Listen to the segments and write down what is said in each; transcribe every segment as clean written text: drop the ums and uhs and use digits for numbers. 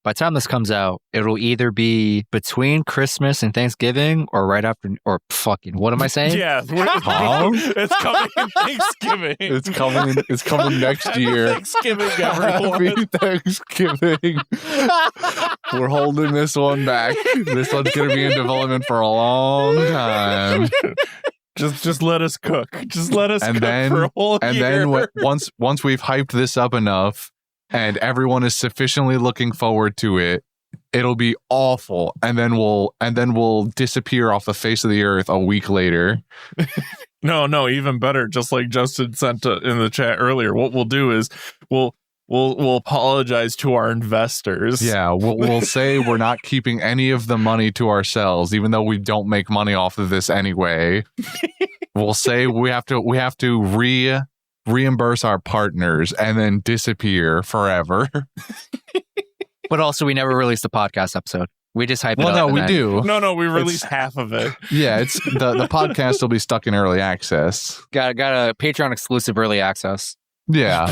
By the time this comes out, it'll either be between Christmas and Thanksgiving or right after, or fucking, what am I saying? Yeah, it's coming in Thanksgiving. It's coming next year. Thanksgiving, everyone. Happy Thanksgiving. We're holding this one back. This one's going to be in development for a long time. Just let us cook. Just let us cook for a whole year. And then once we've hyped this up enough and everyone is sufficiently looking forward to it, it'll be awful. And then we'll disappear off the face of the earth a week later. No, even better. Just like Justin sent in the chat earlier, what we'll do is we'll apologize to our investors. Yeah, we'll say we're not keeping any of the money to ourselves, even though we don't make money off of this anyway. We'll say we have to reimburse our partners and then disappear forever. But also, we never released a podcast episode. We just hype it up. Well, no, we do. No, we released half of it. Yeah, it's the podcast will be stuck in early access. Got a Patreon exclusive early access. Yeah.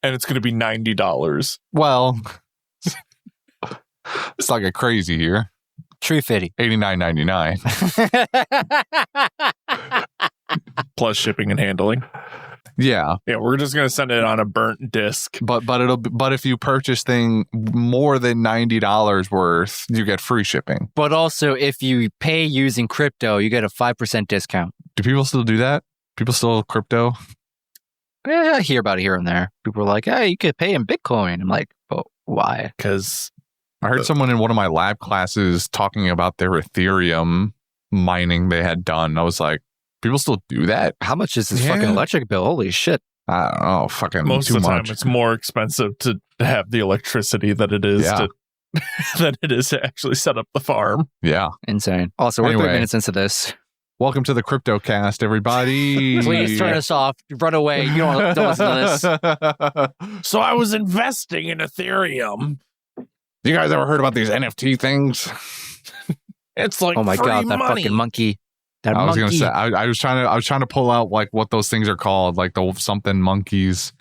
And it's going to be $90. Well, it's not get crazy here. True fitty. $89.99. Plus shipping and handling. Yeah. Yeah, we're just going to send it on a burnt disc. But if you purchase thing more than $90 worth, you get free shipping. But also, if you pay using crypto, you get a 5% discount. Do people still do that? People still crypto? Yeah, I hear about it here and there. People are like, hey, you could pay in Bitcoin. I'm like, but why? Because I heard someone in one of my lab classes talking about their Ethereum mining they had done. I was like, people still do that? How much is this fucking electric bill? Holy shit. I don't know. Fucking most too of the time much. it's more expensive to have the electricity than it is to actually set up the farm. Yeah. Insane. Also, we're 3 minutes into this. Welcome to the CryptoCast, everybody. Please turn us off. Run away. You don't listen to this. So I was investing in Ethereum. You guys ever heard about these NFT things? It's like, oh my God, that money. Fucking monkey. I was gonna say I was trying to pull out like what those things are called, like the something monkeys.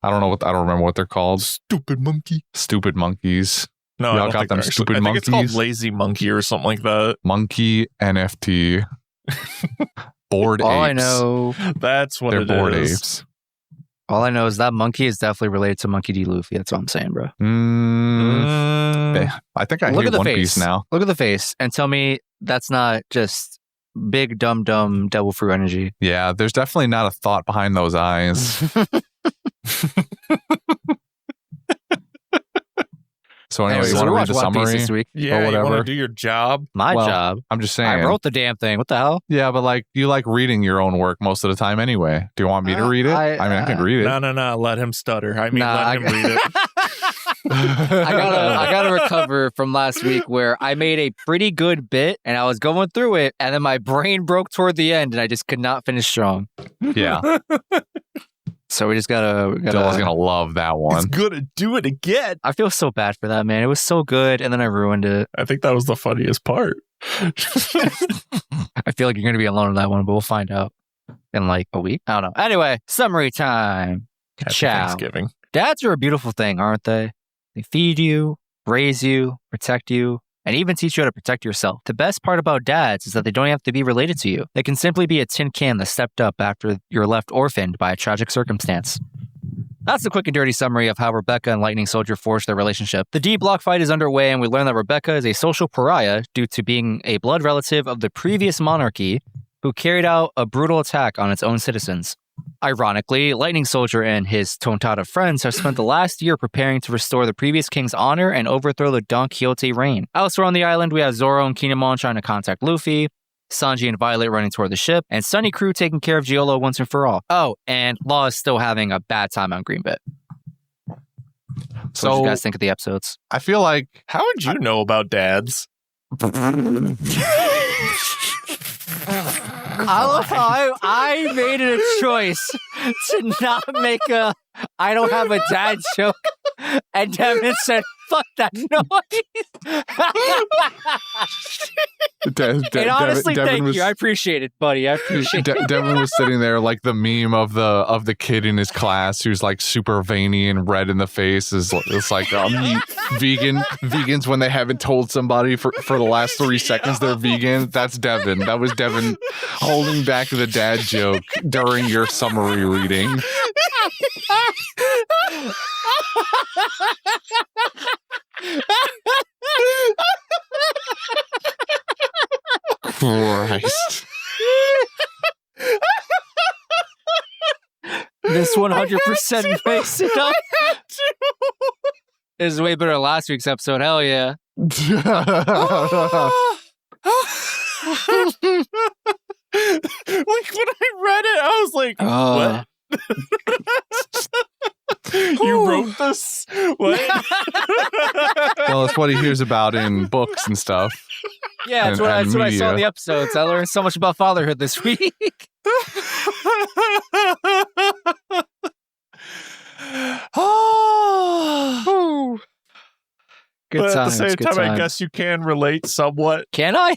I don't remember what they're called. Stupid monkeys. No, y'all I don't got think them stupid I think monkeys. It's called lazy monkey or something like that. Monkey NFT. Bored apes. All I know, that's what they're it bored is. apes. All I know is that monkey is definitely related to Monkey D. Luffy. That's all I'm saying, bro. I think I hate One Piece now. Look at the face and tell me that's not just big dumb devil fruit energy. Yeah, there's definitely not a thought behind those eyes. So anyway, you want to read the summary this week? Yeah, or whatever? You want to do your job? My job. I'm just saying. I wrote the damn thing. What the hell? Yeah, but like you like reading your own work most of the time anyway. Do you want me to read it? I mean, I can read it. No. Let him stutter. Let him read it. I gotta recover from last week where I made a pretty good bit and I was going through it and then my brain broke toward the end and I just could not finish strong. Yeah. So we gotta Dylan's gonna love that one. He's gonna do it again. I feel so bad for that, man. It was so good and then I ruined it. I think that was the funniest part. I feel like you're gonna be alone on that one, but we'll find out in like a week. I don't know. Anyway, summary time. Ciao. Thanksgiving. Dads are a beautiful thing, aren't they? They feed you, raise you, protect you, and even teach you how to protect yourself. The best part about dads is that they don't have to be related to you. They can simply be a tin can that stepped up after you're left orphaned by a tragic circumstance. That's the quick and dirty summary of how Rebecca and Lightning Soldier forged their relationship. The D-Block fight is underway, and we learn that Rebecca is a social pariah due to being a blood relative of the previous monarchy who carried out a brutal attack on its own citizens. Ironically, Lightning Soldier and his Tontada friends have spent the last year preparing to restore the previous king's honor and overthrow the Don Quixote reign. Elsewhere on the island, we have Zoro and Kinemon trying to contact Luffy, Sanji and Violet running toward the ship, and Sunny Crew taking care of Giolo once and for all. Oh, and Law is still having a bad time on Greenbit. So what do you guys think of the episodes? I feel like... How would you know about dads? I love how I made it a choice to not make a I don't have a dad joke And Devin said, fuck that noise. And honestly, thank you. I appreciate it, buddy. I appreciate it. Devin was sitting there like the meme of the kid in his class who's like super veiny and red in the face. It's like vegans when they haven't told somebody for the last 3 seconds they're vegan. That's Devin. That was Devin holding back the dad joke during your summary reading. Christ. This 100% makes it up. This is way better than last week's episode. Hell yeah. Like when I read it, I was like, what? You wrote this? What? Well, it's what he hears about in books and stuff. Yeah, that's what I saw in the episodes. I learned so much about fatherhood this week. Oh. Good but times, at the same good time, I times. guess you can relate somewhat. Can I?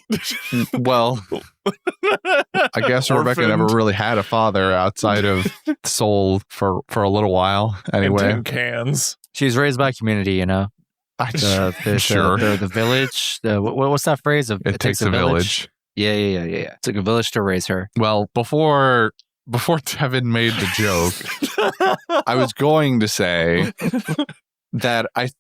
Well, I guess Rebecca never really had a father outside of Soul for a little while. Anyway, In tin cans. She was raised by community, you know. Sure. The village. What's that phrase? It takes a village. Yeah. It took a village to raise her. Well, before Devin made the joke, I was going to say that I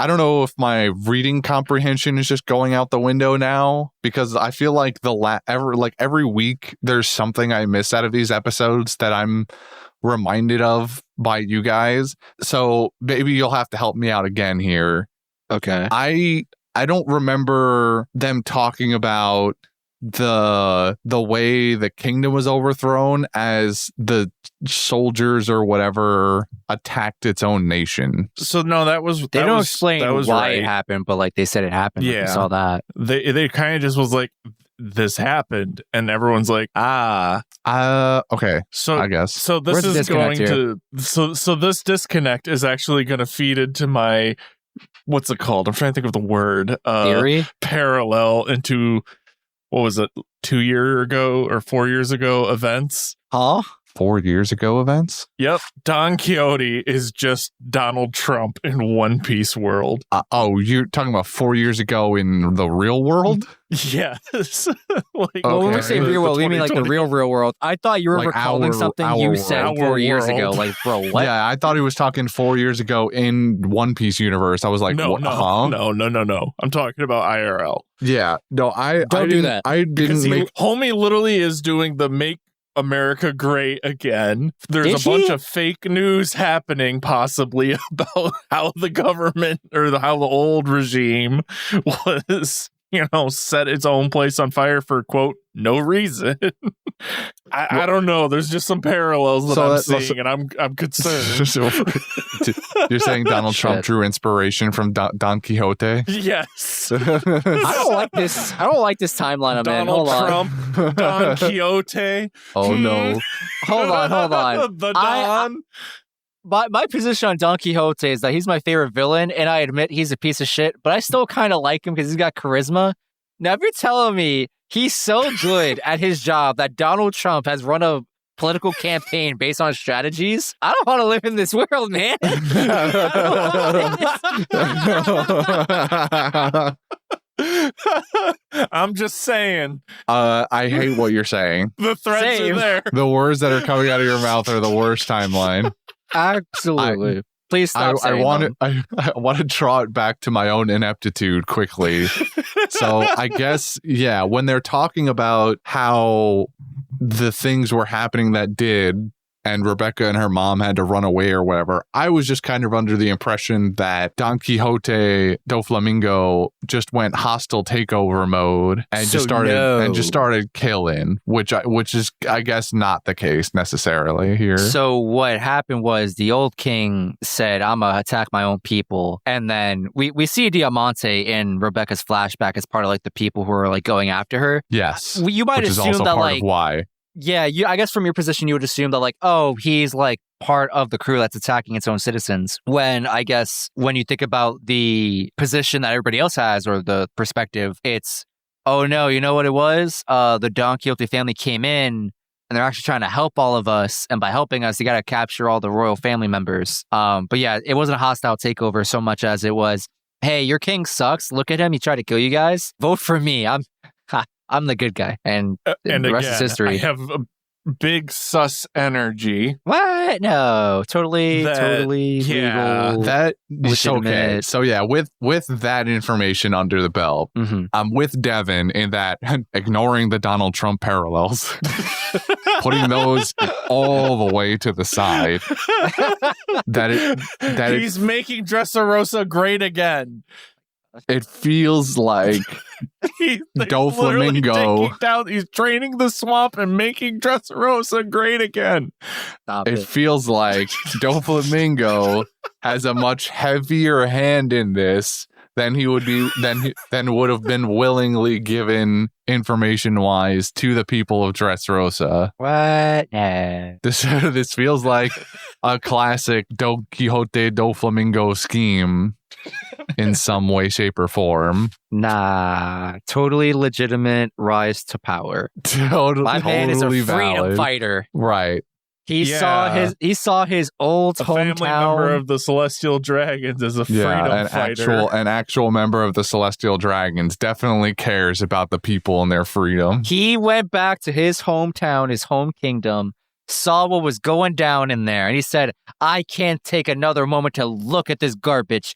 don't know if my reading comprehension is just going out the window now, because I feel like every week there's something I miss out of these episodes that I'm reminded of by you guys. So maybe you'll have to help me out again here. Okay. I don't remember them talking about the way the kingdom was overthrown as the soldiers or whatever attacked its own nation. So no, They don't explain why it happened, but like they said it happened. Yeah. We saw that. They kind of just was like, this happened, and everyone's like, okay. So I guess. So this Where's the is going disconnect to so this disconnect is actually going to feed into my, what's it called? I'm trying to think of the word. Theory? Parallel into, what was it, 2 years ago or 4 years ago events. Huh? 4 years ago events? Yep. Don Quixote is just Donald Trump in One Piece world. You're talking about 4 years ago in the real world? Yes. Like, Well, when we Okay. say real world, we mean like the real world. I thought you were Like recalling something our you world. said Our 4 years ago. world. Like, bro, what? Yeah, I thought he was talking 4 years ago in One Piece universe. I was like, no, what? no, Huh? no. I'm talking about IRL. Yeah, no, I Don't do that. I Because didn't make. homie literally is doing the Make America Great Again. There's Is a bunch he? of fake news happening possibly about how the government or how the old regime was, set its own place on fire for, quote, no reason. I don't know. There's just some parallels that I'm seeing, and I'm concerned. You're saying Donald Trump Shit. drew inspiration from Don Quixote? Yes. I don't like this. I don't like this timeline I'm in. Donald Hold on. Trump, Don Quixote. Oh no! Hold on. The Don. My position on Don Quixote is that he's my favorite villain, and I admit he's a piece of shit, but I still kind of like him because he's got charisma. Now, if you're telling me he's so good at his job that Donald Trump has run a political campaign based on strategies, I don't want to live in this world, man. I'm just saying. I hate what you're saying. The threats Same. are there. The words that are coming out of your mouth are the worst timeline. Absolutely. Please stop I saying want them. I want to draw it back to my own ineptitude quickly. So I guess, yeah, when they're talking about how the things were happening that did, and Rebecca and her mom had to run away or whatever, I was just kind of under the impression that Don Quixote do Flamingo just went hostile takeover mode and So just started killing, which is I guess not the case necessarily here. So what happened was the old king said, I'm going to attack my own people. And then we see Diamante in Rebecca's flashback as part of like the people who are like going after her. Yes, You might which is assume also that part like of why. Yeah, I guess from your position, you would assume that, like, oh, he's like part of the crew that's attacking its own citizens. When I guess when you think about the position that everybody else has or the perspective, it's, oh no, you know what it was? The Don Quixote family came in and they're actually trying to help all of us. And by helping us, you got to capture all the royal family members. But yeah, it wasn't a hostile takeover so much as it was, hey, your king sucks. Look at him. He tried to kill you guys. Vote for me. I'm the good guy. And the rest is history. I have a big sus energy. What? No, totally legal. That is okay. Legitimate. So yeah, with that information under the belt, I'm with Devin in that ignoring the Donald Trump parallels, putting those all the way to the side. He's making Dressrosa great again. It feels like Doflamingo. He's draining the swamp and making Dressrosa great again. It feels like Doflamingo has a much heavier hand in this than he would be than would have been willingly given information wise to the people of Dressrosa. What? No. This feels like a classic Don Quixote Doflamingo scheme. In some way, shape, or form. Nah, totally legitimate rise to power. My man is a freedom valid. fighter. Right. He saw his old hometown. Family member of the Celestial Dragons is a freedom fighter. An actual member of the Celestial Dragons definitely cares about the people and their freedom. He went back to his hometown, his home kingdom, saw what was going down in there, and he said, I can't take another moment to look at this garbage.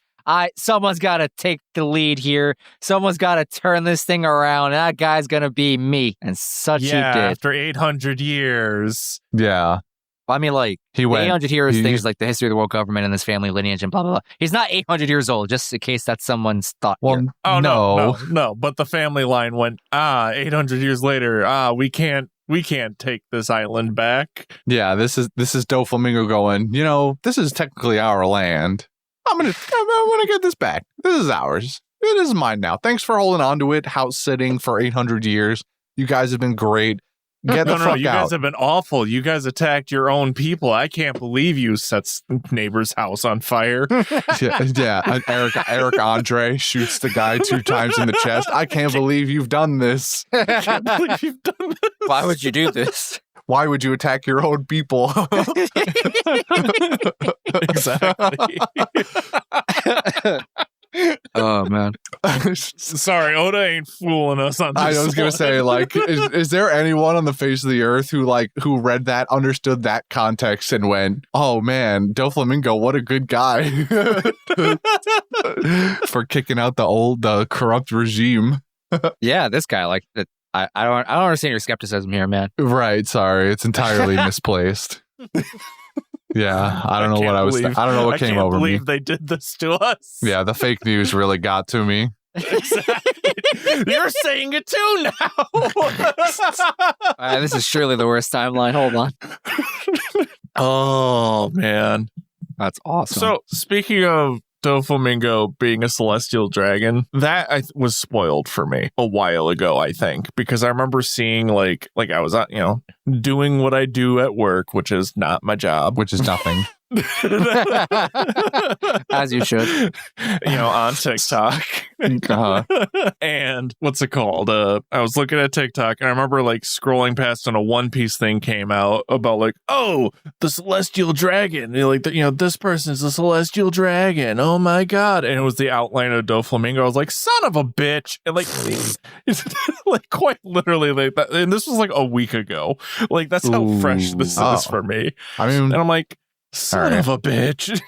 Someone's got to take the lead here. Someone's got to turn this thing around. And that guy's going to be me. And such he did. After 800 years. Yeah. I mean, like, 800 years, things like the history of the world government and this family lineage and blah, blah, blah. He's not 800 years old, just in case that's someone's thought. Well, here. Oh, no. But the family line went, 800 years later, we can't take this island back. Yeah, this is Doflamingo going, this is technically our land. I'm gonna get this back. This is ours. It is mine now. Thanks for holding on to it, house sitting for 800 years. You guys have been great. Get the fuck out. You guys have been awful. You guys attacked your own people. I can't believe you set neighbor's house on fire. yeah. And Eric Andre shoots the guy 2 times in the chest. I can't believe you've done this. I can't believe you've done this. Why would you do this? Why would you attack your own people? Exactly. Oh, man. Sorry, Oda ain't fooling us on this. I was going to say, like, is there anyone on the face of the earth who read that, understood that context, and went, oh, man, Doflamingo, what a good guy for kicking out the corrupt regime. Yeah, this guy, like, I don't understand your skepticism here, man. Right, sorry, it's entirely misplaced. Yeah, I don't know what came over me. I can't believe they did this to us. Yeah, the fake news really got to me. Exactly. You're saying it too now. This is surely the worst timeline. Hold on. Oh, man. That's awesome. So, speaking of Doflamingo being a celestial dragon, that was spoiled for me a while ago, I think, because I remember seeing like I was doing what I do at work, which is not my job, which is nothing. As you should. On TikTok. And what's it called? I was looking at TikTok and I remember like scrolling past and a One Piece thing came out about like, oh, the celestial dragon. This person's a celestial dragon. Oh my God. And it was the outline of Doflamingo. I was like, son of a bitch. And like quite literally like that. And this was like a week ago. Like that's how fresh this is for me. I mean, and I'm like, son of a bitch.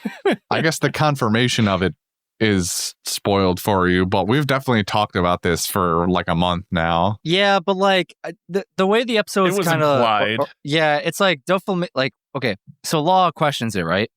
I guess the confirmation of it is spoiled for you, but we've definitely talked about this for like a month now. Yeah, but like the way the episode's kind of yeah, it's like Doflamingo. Like, okay, so Law questions it, right?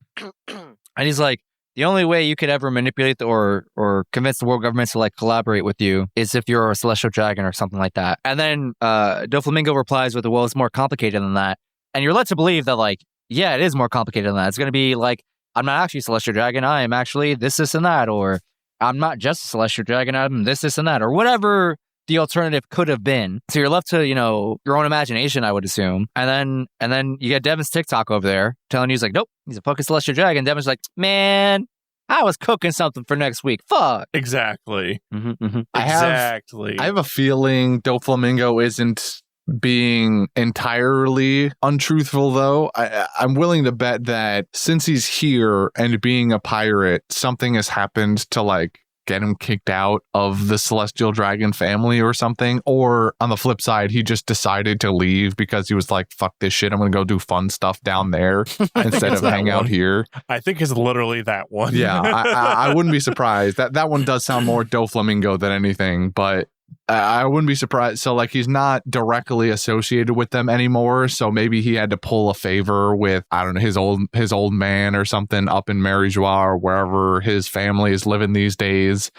And he's like, the only way you could ever manipulate or convince the world government to like collaborate with you is if you're a celestial dragon or something like that. And then Doflamingo replies with, well, it's more complicated than that. And you're led to believe that like, yeah, it is more complicated than that. It's going to be like, I'm not actually a celestial dragon. I am actually this, and that. Or I'm not just a celestial dragon. I'm this, and that. Or whatever the alternative could have been. So you're left to, your own imagination, I would assume. And then you get Devin's TikTok over there telling you, he's like, nope, he's a fucking celestial dragon. Devin's like, man, I was cooking something for next week. Fuck. Exactly. I have a feeling Doflamingo isn't being entirely untruthful, though. I'm willing to bet that since he's here and being a pirate, something has happened to like get him kicked out of the celestial dragon family or something. Or on the flip side, he just decided to leave because he was like, fuck this shit, I'm gonna go do fun stuff down there instead of hang out here. I think it's literally that one. Yeah, I wouldn't be surprised. That one does sound more Doflamingo than anything, but I wouldn't be surprised. So like he's not directly associated with them anymore. So maybe he had to pull a favor with, I don't know, his old man or something up in Marie-Joie or wherever his family is living these days.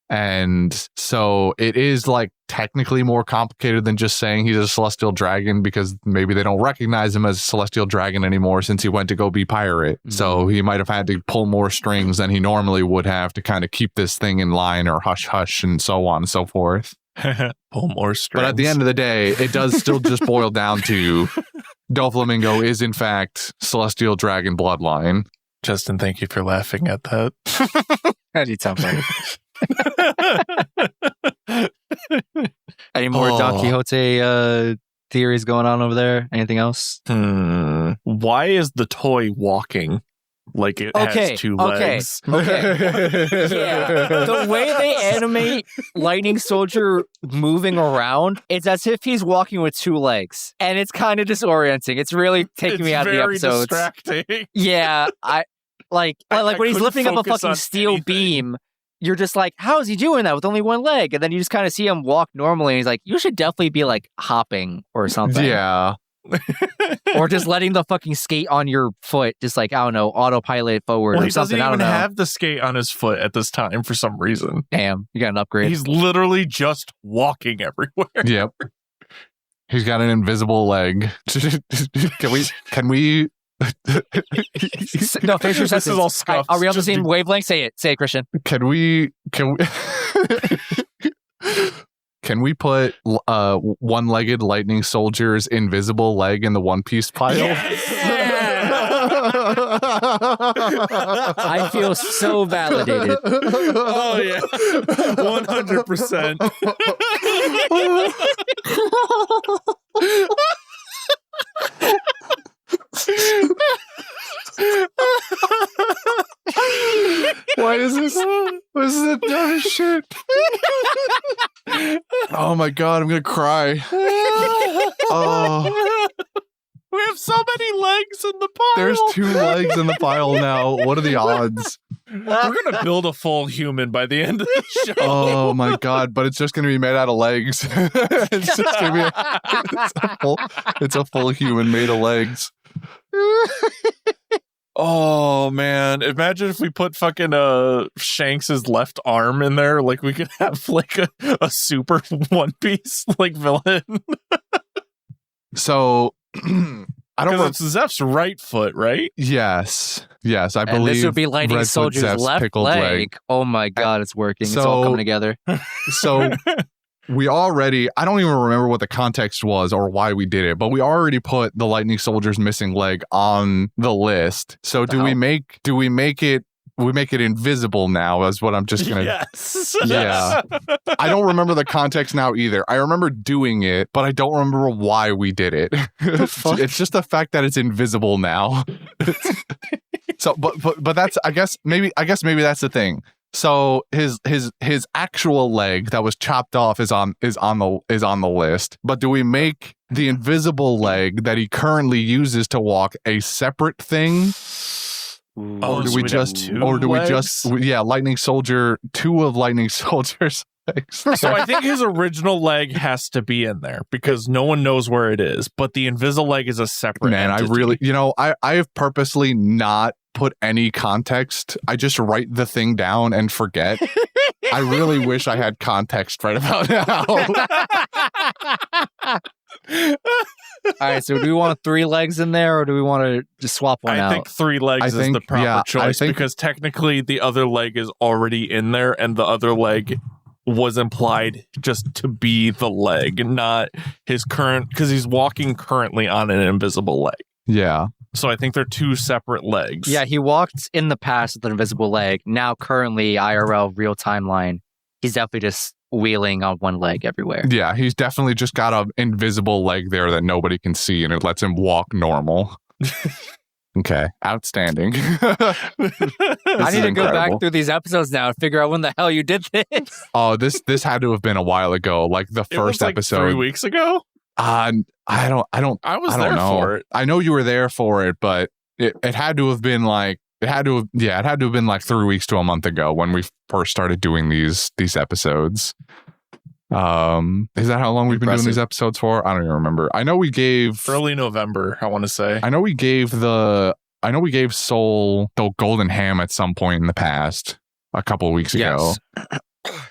And so it is like technically more complicated than just saying he's a celestial dragon, because maybe they don't recognize him as a celestial dragon anymore since he went to go be pirate. So he might have had to pull more strings than he normally would have to kind of keep this thing in line, or hush hush and so on and so forth. Pull more strings. But at the end of the day, it does still just boil down to Doflamingo is in fact celestial dragon bloodline. Justin, thank you for laughing at that. Anytime, buddy. Any more Don Quixote theories going on over there? Anything else? Why is the toy walking like it has two legs? Okay. Yeah. The way they animate Lightning Soldier moving around, it's as if he's walking with two legs, and it's kind of disorienting. It's really taking me out of the episodes. Distracting. Yeah, I when he's lifting up a fucking steel beam. You're just like, how is he doing that with only one leg? And then you just kind of see him walk normally. And he's like, you should definitely be like hopping or something. Yeah. Or just letting the fucking skate on your foot, just like, I don't know, autopilot forward or something. He doesn't even I don't know. have the skate on his foot at this time for some reason. Damn, you got an upgrade. He's literally just walking everywhere. Yep. He's got an invisible leg. Can we no, finish your sentence. This is all scuffed. Are we on the same wavelength? Say it, Christian. Can we can we put one-legged Lightning Soldier's invisible leg in the One Piece pile? Yes! I feel so validated. Oh yeah, 100%. Why is this? This is the dumbest shit. Oh my god, I'm gonna cry. Oh, we have so many legs in the pile. There's 2 legs in the pile now. What are the odds? We're gonna build a full human by the end of the show. Oh my god, but it's just gonna be made out of legs. It's just gonna be it's a full human made of legs. Oh man, imagine if we put fucking Shanks's left arm in there. Like we could have like a super One Piece like villain. So I don't know. It's Zeph's right foot, right? Yes, I And believe this would be Lightning Red Foot Soldier's Zeph's left pickled leg. Oh my god, it's working. It's all coming together. So we already, I don't even remember what the context was or why we did it, but we already put the Lightning Soldier's missing leg on the list. So do we make it invisible now, is what I'm just gonna. Yes. Yeah. I don't remember the context now either. I remember doing it, but I don't remember why we did it. It's just the fact that it's invisible now. So but that's I guess maybe that's the thing. So his actual leg that was chopped off is on the list. But do we make the invisible leg that he currently uses to walk a separate thing? Or do we just Lightning Soldier, 2 of Lightning Soldier's legs? So I think his original leg has to be in there because no one knows where it is, but the invisible leg is a separate entity. I really, I have purposely not put any context. I just write the thing down and forget. I really wish I had context right about now. All right, so do we want 3 legs in there, or do we want to just swap one out? I think 3 legs is the proper choice because technically the other leg is already in there, and the other leg was implied just to be the leg, not his current, because he's walking currently on an invisible leg. Yeah. So I think they're two separate legs. Yeah, he walked in the past with an invisible leg. Now, currently, IRL real timeline, he's definitely just wheeling on one leg everywhere. Yeah, he's definitely just got an invisible leg there that nobody can see, and it lets him walk normal. Okay, outstanding. I need to go back through these episodes now and figure out when the hell you did this. Oh, this had to have been a while ago, like the first episode. 3 weeks ago. I was there know. for it. I know you were there for it, but it had to have been like it had to have been like 3 weeks to a month ago when we first started doing these episodes. Is that how long we've been doing these episodes for? I don't even remember. I know we gave early November, I want to say. I know we gave Soul the golden ham at some point in the past, a couple of weeks ago.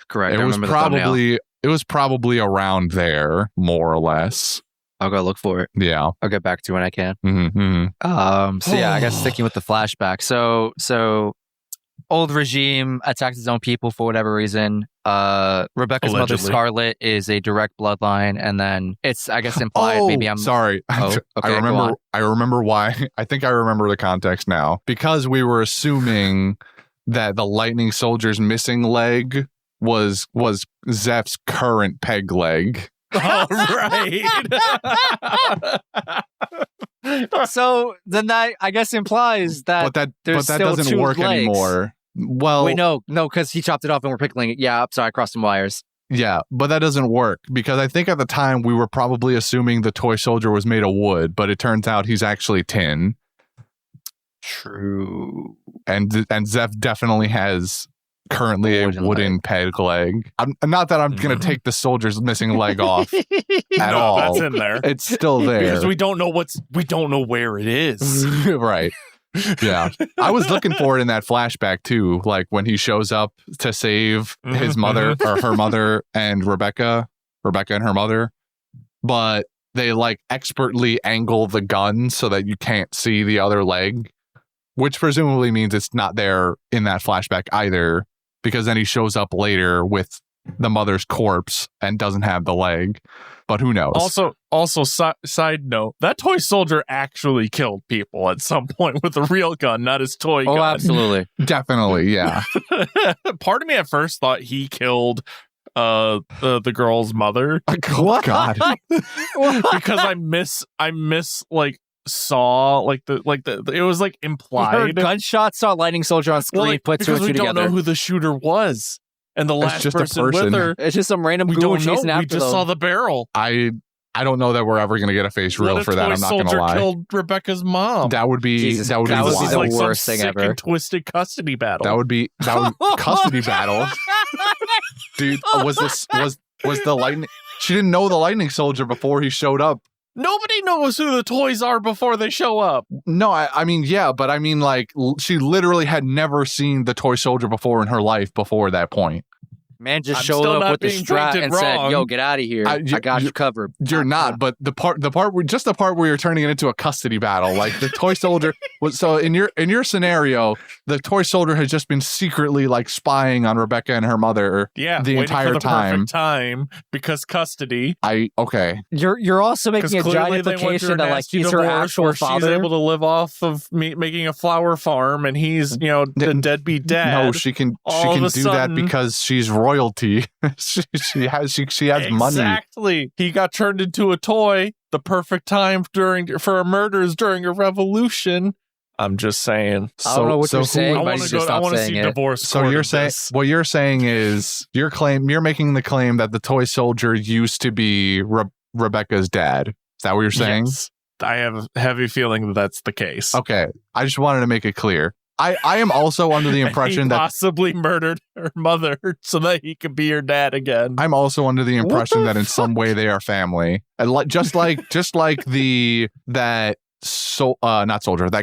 Correct. It was probably around there, more or less. I'll go look for it. Yeah. I'll get back to you when I can. Mm-hmm. So yeah, I guess sticking with the flashback. So old regime attacked his own people for whatever reason. Rebecca's mother, Allegedly. Scarlet, is a direct bloodline, and then it's, I guess, implied. Maybe I'm sorry. Oh, okay, I remember why. I think I remember the context now, because we were assuming that the lightning soldier's missing leg was Zeph's current peg leg. Oh, right. So then that, I guess, implies that But there's that still doesn't two work legs. anymore. Well, Wait, no, because he chopped it off and we're pickling it. Yeah, I'm sorry, I crossed some wires. yeah, but that doesn't work, because I think at the time we were probably assuming the toy soldier was made of wood, but it turns out he's actually tin. True. And Zeph definitely has currently a wooden peg leg. Not that I'm going to take the soldier's missing leg off at all. That's in there. It's still there. Because we don't know where it is. Right. Yeah. I was looking for it in that flashback too, like when he shows up to save his mother or her mother and Rebecca and her mother, but they like expertly angle the gun so that you can't see the other leg, which presumably means it's not there in that flashback either, because then he shows up later with the mother's corpse and doesn't have the leg. But who knows? Also, side note, that toy soldier actually killed people at some point with a real gun, not his toy gun. Oh, absolutely. Definitely, yeah. Part of me at first thought he killed the girl's mother. Oh, God. Because I miss like saw like the it was like He implied heard gunshots, saw lightning soldier on screen, like, put two because and two we don't together. know who the shooter was, and the last just a person with person. her, It's just some random we goon don't know. chasing after We just them. saw the barrel. I don't know that we're ever going to get a face reveal What if for that. toy I'm not going to soldier lie. killed Rebecca's mom. That would be Jesus, that would that be would be wild. the like worst some thing sick ever. and twisted custody battle. That would be custody battle. Dude, was the lightning? She didn't know the lightning soldier before he showed up. Nobody knows who the toys are before they show up. No, I mean, yeah, but I mean, like, she literally had never seen the toy soldier before in her life before that point. Man just I'm showed still up not with the being strat painted and said, wrong. "Yo, get out of here! I got you covered." You're not, but the part where you're turning it into a custody battle, like the toy soldier was. So in your scenario, the toy soldier has just been secretly like spying on Rebecca and her mother. Yeah, the waiting entire for the time. perfect time because custody. Okay. You're also making a giant implication that like he's her actual father. She's able to live off of making a flower farm, and he's the deadbeat dad. No, she can All of a do sudden- that because she's royalty. she has money. Exactly. He got turned into a toy. The perfect time for murders during a revolution. I'm just saying. I don't know what you're saying. I but want you to should go. I stop want to saying see it. divorce. So court you're of saying this. what you're saying is you're making the claim that the toy soldier used to be Rebecca's dad. Is that what you're saying? Yes. I have a heavy feeling that that's the case. Okay. I just wanted to make it clear. I am also under the impression he that possibly murdered her mother so that he could be her dad again. I'm also under the impression that in some way they are family. And just like that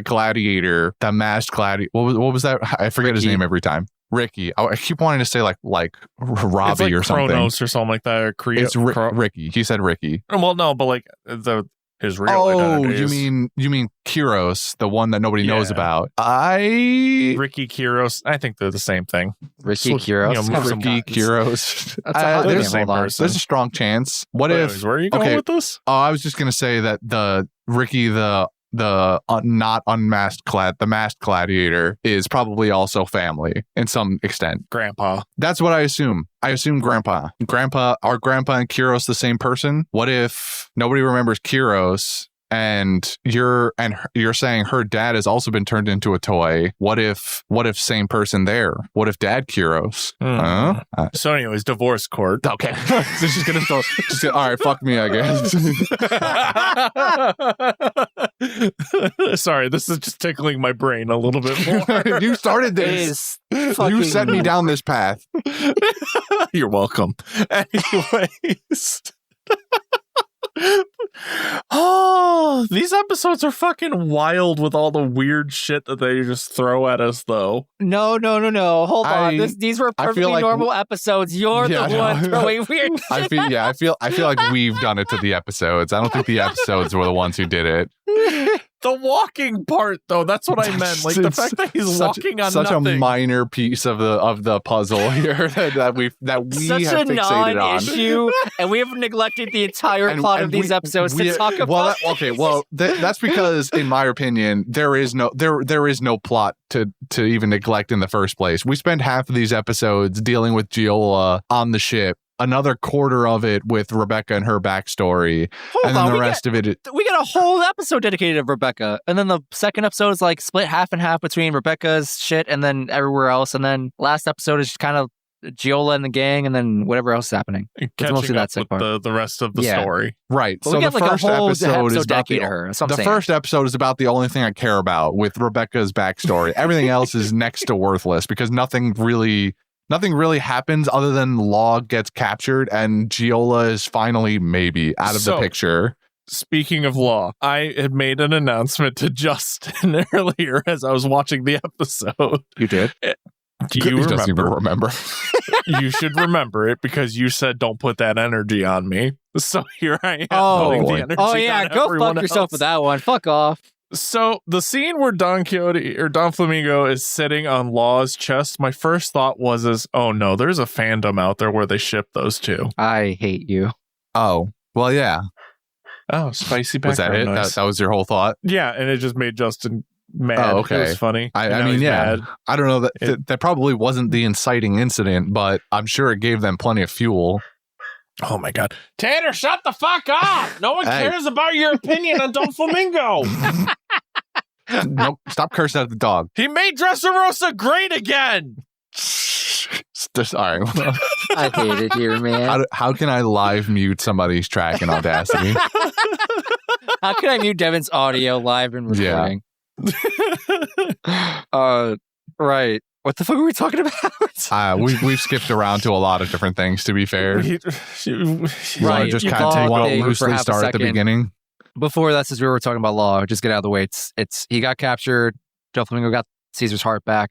gladiator, that masked gladiator. What was that? I forget his name every time. Ricky. I keep wanting to say like Robbie it's like or something. Kronos or something like that. Or It's Ricky. He said Ricky. Well, no, but like the his real identity. you mean Kyros, the one that nobody knows about? Ricky Kyros. I think they're the same thing. Ricky Kyros. Ricky Kyros. That's a hot name. same Hold on. person. There's a strong chance. What Anyways, if? where are you going with this? Oh, I was just gonna say that the Ricky, the not unmasked the masked gladiator, is probably also family in some extent. Grandpa. That's what I assume. I assume grandpa. Are grandpa and Kyros the same person? What if nobody remembers Kyros and you're saying her dad has also been turned into a toy? What if same person there? What if dad Kyros? So anyways, divorce court. Okay. So she's gonna all right, fuck me, I guess. Sorry, this is just tickling my brain a little bit more. You started this. You set me down this path. You're welcome. Anyways. Oh, these episodes are fucking wild with all the weird shit that they just throw at us, though. No. Hold on. These were perfectly normal episodes. You're the one throwing weird shit. I feel like we've done it to the episodes. I don't think the episodes were the ones who did it. The walking part, though, that's what I meant. Like the fact that he's walking on such nothing. A minor piece of the puzzle here that we such have a fixated non-issue, and we have neglected the entire plot of these episodes to talk about. That's because, in my opinion, there is no plot to even neglect in the first place. We spend half of these episodes dealing with Giola on the ship. Another quarter of it with Rebecca and her backstory. And then the rest of it. We got a whole episode dedicated to Rebecca. And then the second episode is like split half and half between Rebecca's shit and then everywhere else. And then last episode is kind of Giola and the gang and then whatever else is happening. It's mostly that with the rest of the story. Right. But so the first episode is about the first episode is about the only thing I care about with Rebecca's backstory. Everything else is next to worthless because nothing really happens other than Law gets captured and Giola is finally maybe out of the picture. Speaking of Law, I had made an announcement to Justin earlier as I was watching the episode. You did? Do you remember? Doesn't even remember. You should remember it because you said don't put that energy on me. So here I am. Oh yeah, go fuck yourself with that one. Fuck off. So the scene where Don Quixote or Don Flamingo is sitting on Law's chest, my first thought was oh no, there's a fandom out there where they ship those two. I hate you. Oh, well, yeah. Oh, spicy background. Was that it? Noise. That was your whole thought? Yeah, and it just made Justin mad. Oh, okay. It was funny. I mean, yeah. Mad. I don't know. That probably wasn't the inciting incident, but I'm sure it gave them plenty of fuel. Oh my God. Tanner, shut the fuck up! No one cares about your opinion on Don Flamingo. Nope, stop cursing at the dog. He made Dressrosa great again. All right. I hate it here, man. How can I live mute somebody's track in Audacity? How can I mute Devin's audio live and recording? Yeah. Right. What the fuck are we talking about? We've skipped around to a lot of different things, to be fair. Right. Just kind of loosely start at the beginning. Before that, since we were talking about Law, just get out of the way. He got captured. Doflamingo got Caesar's heart back.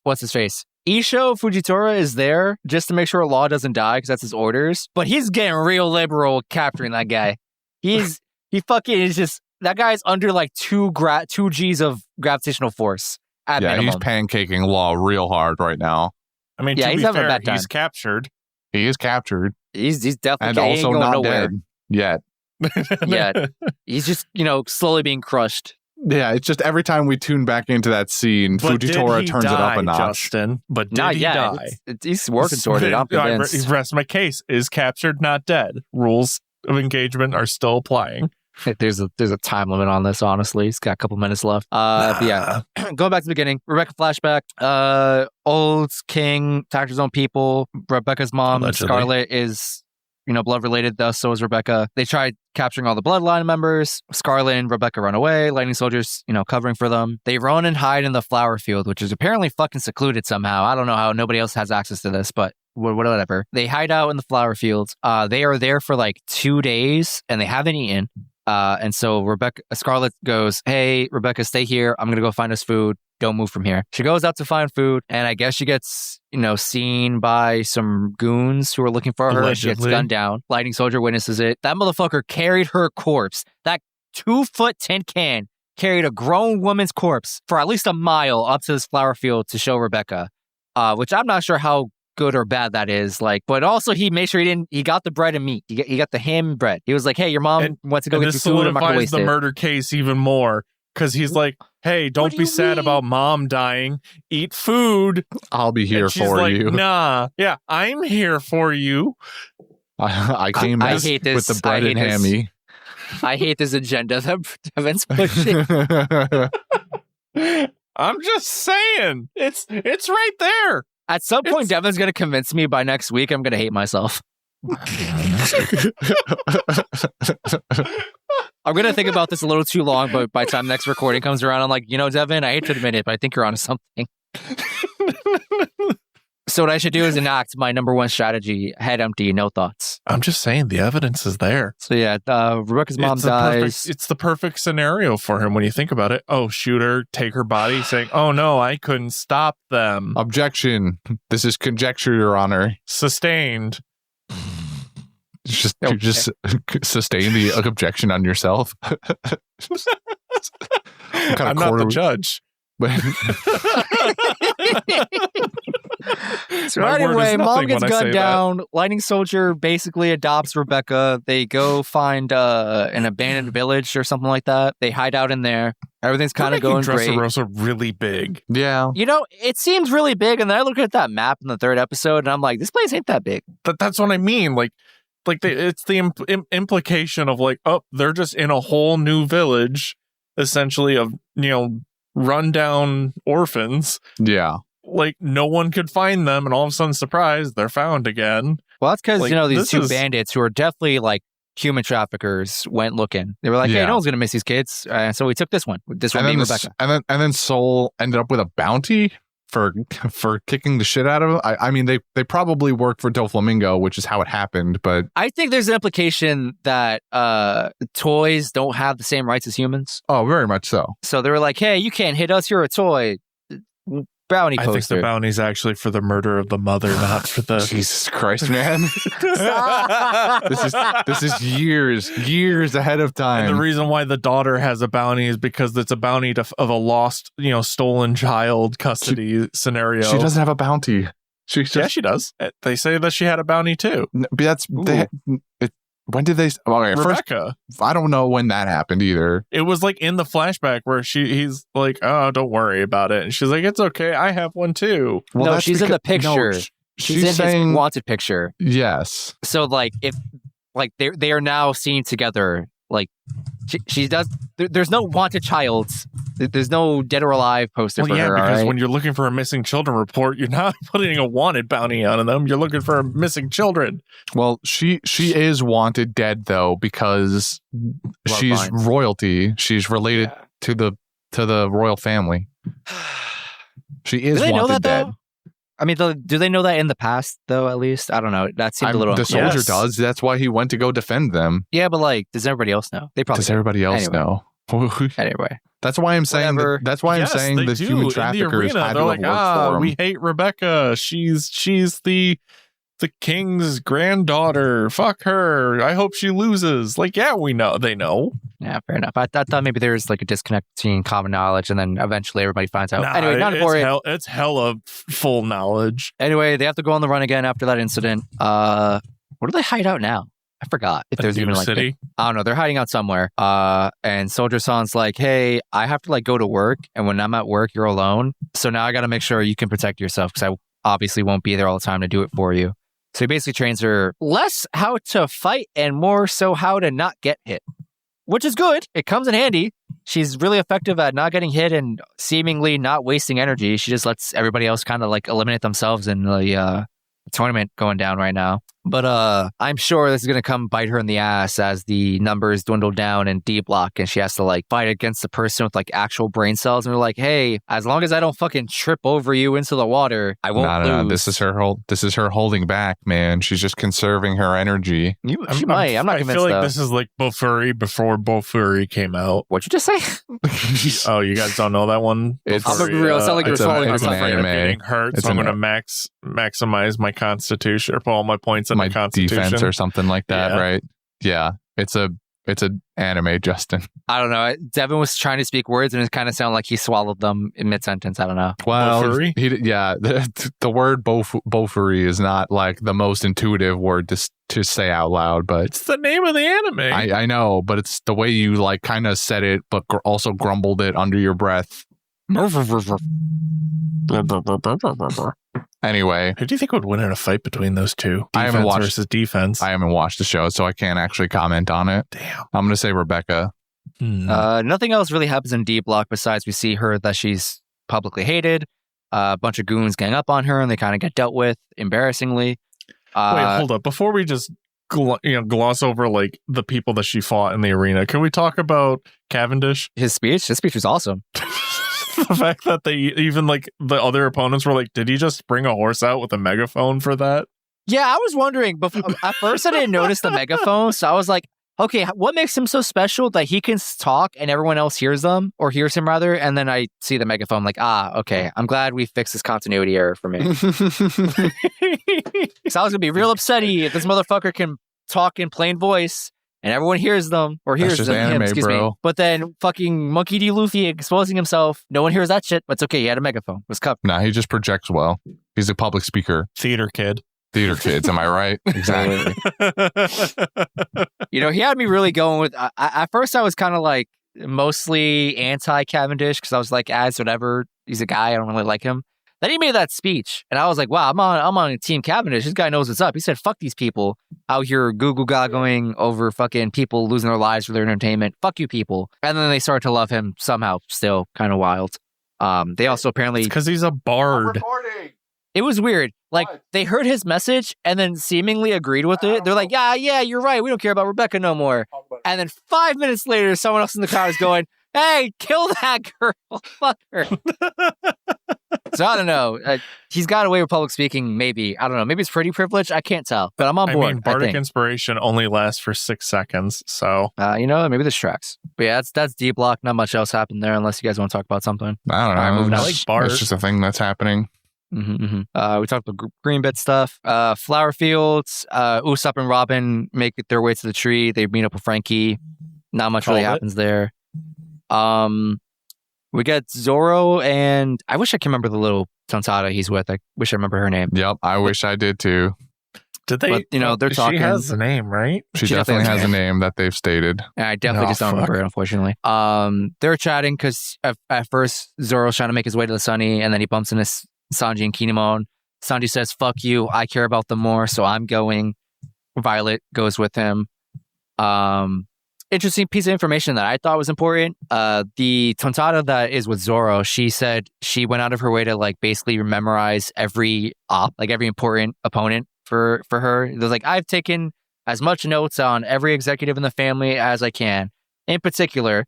What's his face? Isho Fujitora is there just to make sure Law doesn't die because that's his orders. But he's getting real liberal capturing that guy. He fucking is just, that guy's under like 2 G's of gravitational force. At minimum. He's pancaking Law real hard right now. I mean, to he's be having fair, a bad time. He's captured. He is captured. He's definitely and also going not nowhere. dead yet. Yeah, he's just slowly being crushed. Yeah, it's just every time we tune back into that scene, Fujitora turns it up a notch. Justin, but did not he yet. die? He's working toward it. I'm convinced. Rest my case is captured, not dead. Rules of engagement are still applying. There's a time limit on this, honestly. He's got a couple minutes left. But yeah, going back to the beginning, Rebecca flashback. Old King attacked his own people. Rebecca's mom, Allegedly. Scarlet, is blood related. Thus, so is Rebecca. They tried capturing all the bloodline members. Scarlet and Rebecca run away. Lightning soldiers, covering for them. They run and hide in the flower field, which is apparently fucking secluded somehow. I don't know how nobody else has access to this, but whatever. They hide out in the flower fields. They are there for like 2 days, and they haven't eaten. And so Scarlet goes, "Hey, Rebecca, stay here. I'm going to go find us food." don't move from here. She goes out to find food, and I guess she gets, seen by some goons who are looking for her. And she gets Allegedly. gunned down. Lightning Soldier witnesses it. That motherfucker carried her corpse. That 2-foot tin can carried a grown woman's corpse for at least a mile up to this flower field to show Rebecca, which I'm not sure how good or bad that is. But also he made sure he got the bread and meat. He got the ham and bread. He was like, hey, your mom wants to go get this you food. I'm not going to solidifies waste the it. murder case even more because he's like, hey, don't do be you sad mean? about mom dying. Eat food. I'll be here And she's for like, you. Nah. Yeah, I'm here for you. I came I back hate this. with the bread I and hate this. hammy. I hate this agenda that Devin's pushing. I'm just saying. It's right there. At some point, It's- Devin's going to convince me by next week I'm going to hate myself. I'm going to think about this a little too long, but by the time next recording comes around, I'm like, Devin, I hate to admit it, but I think you're onto something. So what I should do is enact my number one strategy, head empty, no thoughts. I'm just saying the evidence is there. So yeah, Rebecca's mom It's the dies. it's the perfect scenario for him when you think about it. Oh, shoot her, take her body, saying, oh no, I couldn't stop them. Objection. This is conjecture, Your Honor. Sustained. Just Okay. just sustain the objection on yourself. I'm not the judge. So My word is anyway, mom nothing gets when I say gunned that. down. Lightning Soldier basically adopts Rebecca. They go find an abandoned village or something like that. They hide out in there. Everything's kind of going great. Dressrosa really big. Yeah. It seems really big, and then I look at that map in the third episode, and I'm like, this place ain't that big. That's what I mean. It's the implication of they're just in a whole new village, essentially of rundown orphans. Yeah. No one could find them, and all of a sudden, surprise, they're found again. Well, that's because, these this two is- bandits who are definitely, human traffickers went looking. They were like, hey, Yeah. no one's going to miss these kids. And so we took this one. This one being Rebecca. And then Soul ended up with a bounty for kicking the shit out of him. I mean, they probably worked for Doflamingo, which is how it happened, but I think there's an implication that toys don't have the same rights as humans. oh, very much so. So they were like, hey, you can't hit us. You're a toy. Bounty I think poster. the bounty's actually for the murder of the mother, not for the. Jesus Christ, man. This is years ahead of And time. the reason why the daughter has a bounty is because it's a bounty of a lost, stolen child custody scenario. She doesn't have a bounty. She's just Yeah, she does. They say that she had a bounty too. when did they? Okay, first, Rebecca. I don't know when that happened either. It was in the flashback where he's like, "Oh, don't worry about it," and she's like, "It's okay, I have one too." Well, No, that's she's in the picture. No, She's she's in saying his wanted picture. yes. So if they are now seen together. She does. There's no wanted child. There's no dead or alive poster Well, for yeah, her. because all right? when you're looking for a missing children report, you're not putting a wanted bounty on them. You're looking for missing children. Well, she is wanted dead though because she's Bloodlines. royalty. She's related to the royal family. She is Do they know wanted that dead. though? I mean, do they know that in the past though? At least I don't know. That seemed a little. The soldier Yes. does. That's why he went to go defend them. Yeah, but does everybody else know? They probably Does everybody else Anyway. know? Anyway. That's why I'm saying. Whatever. That's why I'm Yes, saying they the do. human In the traffickers arena, had they're to like, have worked for him. we hate Rebecca. She's the king's granddaughter. Fuck her. I hope she loses. Yeah, we know. They know. Yeah, fair enough. I thought maybe there's a disconnect between common knowledge and then eventually everybody finds out. Nah, Anyway, not important. it's hella full knowledge. Anyway, they have to go on the run again after that incident. Where do they hide out now? I forgot if there's A even new like city. I don't know. They're hiding out somewhere. And Soldier Son's like, hey, I have to go to work, and when I'm at work, you're alone. So now I got to make sure you can protect yourself because I obviously won't be there all the time to do it for you. So he basically trains her less how to fight and more so how to not get hit, which is good. It comes in handy. She's really effective at not getting hit and seemingly not wasting energy. She just lets everybody else kind of eliminate themselves in the tournament going down right now. But I'm sure this is gonna come bite her in the ass as the numbers dwindle down in D block, and she has to like fight against the person with like actual brain cells. And they're like, "Hey, as long as I don't fucking trip over you into the water, I won't lose." No. This is her holding back, man. She's just conserving her energy. She might. I'm not I convinced. feel like though. this is like Bofuri before Bofuri came out. What'd you just say? Oh, you guys don't know that one? It's- I'm gonna be real. It sounded like you were it's swallowing an I'm yourself. afraid of anime. getting hurt, It's so I'm an- going to maximize my constitution or put all my points in My the constitution. defense or something like that, Yeah. right? Yeah. It's an anime, Justin. I don't know. Devin was trying to speak words, and it kind of sounded like he swallowed them in mid sentence. I don't know. Well, Bofuri? the word bofuri is not like the most intuitive word to say out loud, but It's the name of the anime. I know, but it's the way you like kind of said it, but also grumbled it under your breath. Anyway, Who do you think would win in a fight between those two? I haven't Defense watched- versus defense. I haven't watched the show, so I can't actually comment on it. Damn. I'm gonna say Rebecca. Nothing else really happens in D block besides we see her that she's publicly hated. A bunch of goons gang up on her, and they kind of get dealt with embarrassingly. Wait, hold up. Before we just gloss over like the people that she fought in the arena, can we talk about Cavendish? His speech was awesome. The fact that they even like the other opponents were like, did he just bring a horse out with a megaphone for that? Yeah, I was wondering. Before, at first, I didn't notice the megaphone, so I was like, okay, what makes him so special that he can talk and everyone else hears him, or hears him rather? And then I see the megaphone, like, okay, I'm glad we fixed this continuity error for me. So I was gonna be real upsetty if this motherfucker can talk in plain voice and everyone hears them or hears just them, anime, him, excuse bro. me. But then fucking Monkey D. Luffy exposing himself, no one hears that shit. But it's okay, he had a megaphone. It was covered. Nah, he just projects well. He's a public speaker. Theater kid. Theater kids, am I right? Exactly. You know, he had me really going with. At first, I was kind of like mostly anti Cavendish because I was like, as whatever, he's a guy, I don't really like him. Then he made that speech, and I was like, wow, I'm on Team Cavendish. This guy knows what's up. He said, fuck these people out here Google goggling over fucking people losing their lives for their entertainment. Fuck you people. And then they started to love him somehow. Still kind of wild. They also apparently Because he's a bard. it was weird. Like, they heard his message and then seemingly agreed with it. They're like, yeah, you're right. We don't care about Rebecca no more. And then 5 minutes later, someone else in the car is going, hey, kill that girl. Fuck her. So I don't know. He's got away with public speaking, maybe. I don't know. Maybe it's pretty privileged. I can't tell. But I'm on board. I mean, bardic inspiration only lasts for 6 seconds. So You know, maybe this tracks. But yeah, that's D block. Not much else happened there unless you guys want to talk about something. I don't know. All right, moving on. I like bars. It's just a thing that's happening. We talked about green bit stuff. Flower fields. Usopp and Robin make their way to the tree. They meet up with Frankie. Not much really happens there. We get Zoro, and I wish I can remember the little tontada he's with. I wish I remember her name. Yep, I wish I did too. Did they? But, you know, they're talking. She has a name, right? She definitely has a name that they've stated. And I definitely just don't remember it, unfortunately. They're chatting because at first Zoro's trying to make his way to the Sunny, and then he bumps into Sanji and Kinemon. Sanji says, fuck you, I care about them more, so I'm going. Violet goes with him. Interesting piece of information that I thought was important. The tontada that is with Zoro, she said she went out of her way to like basically memorize every every important opponent for her. It was like, I've taken as much notes on every executive in the family as I can. In particular,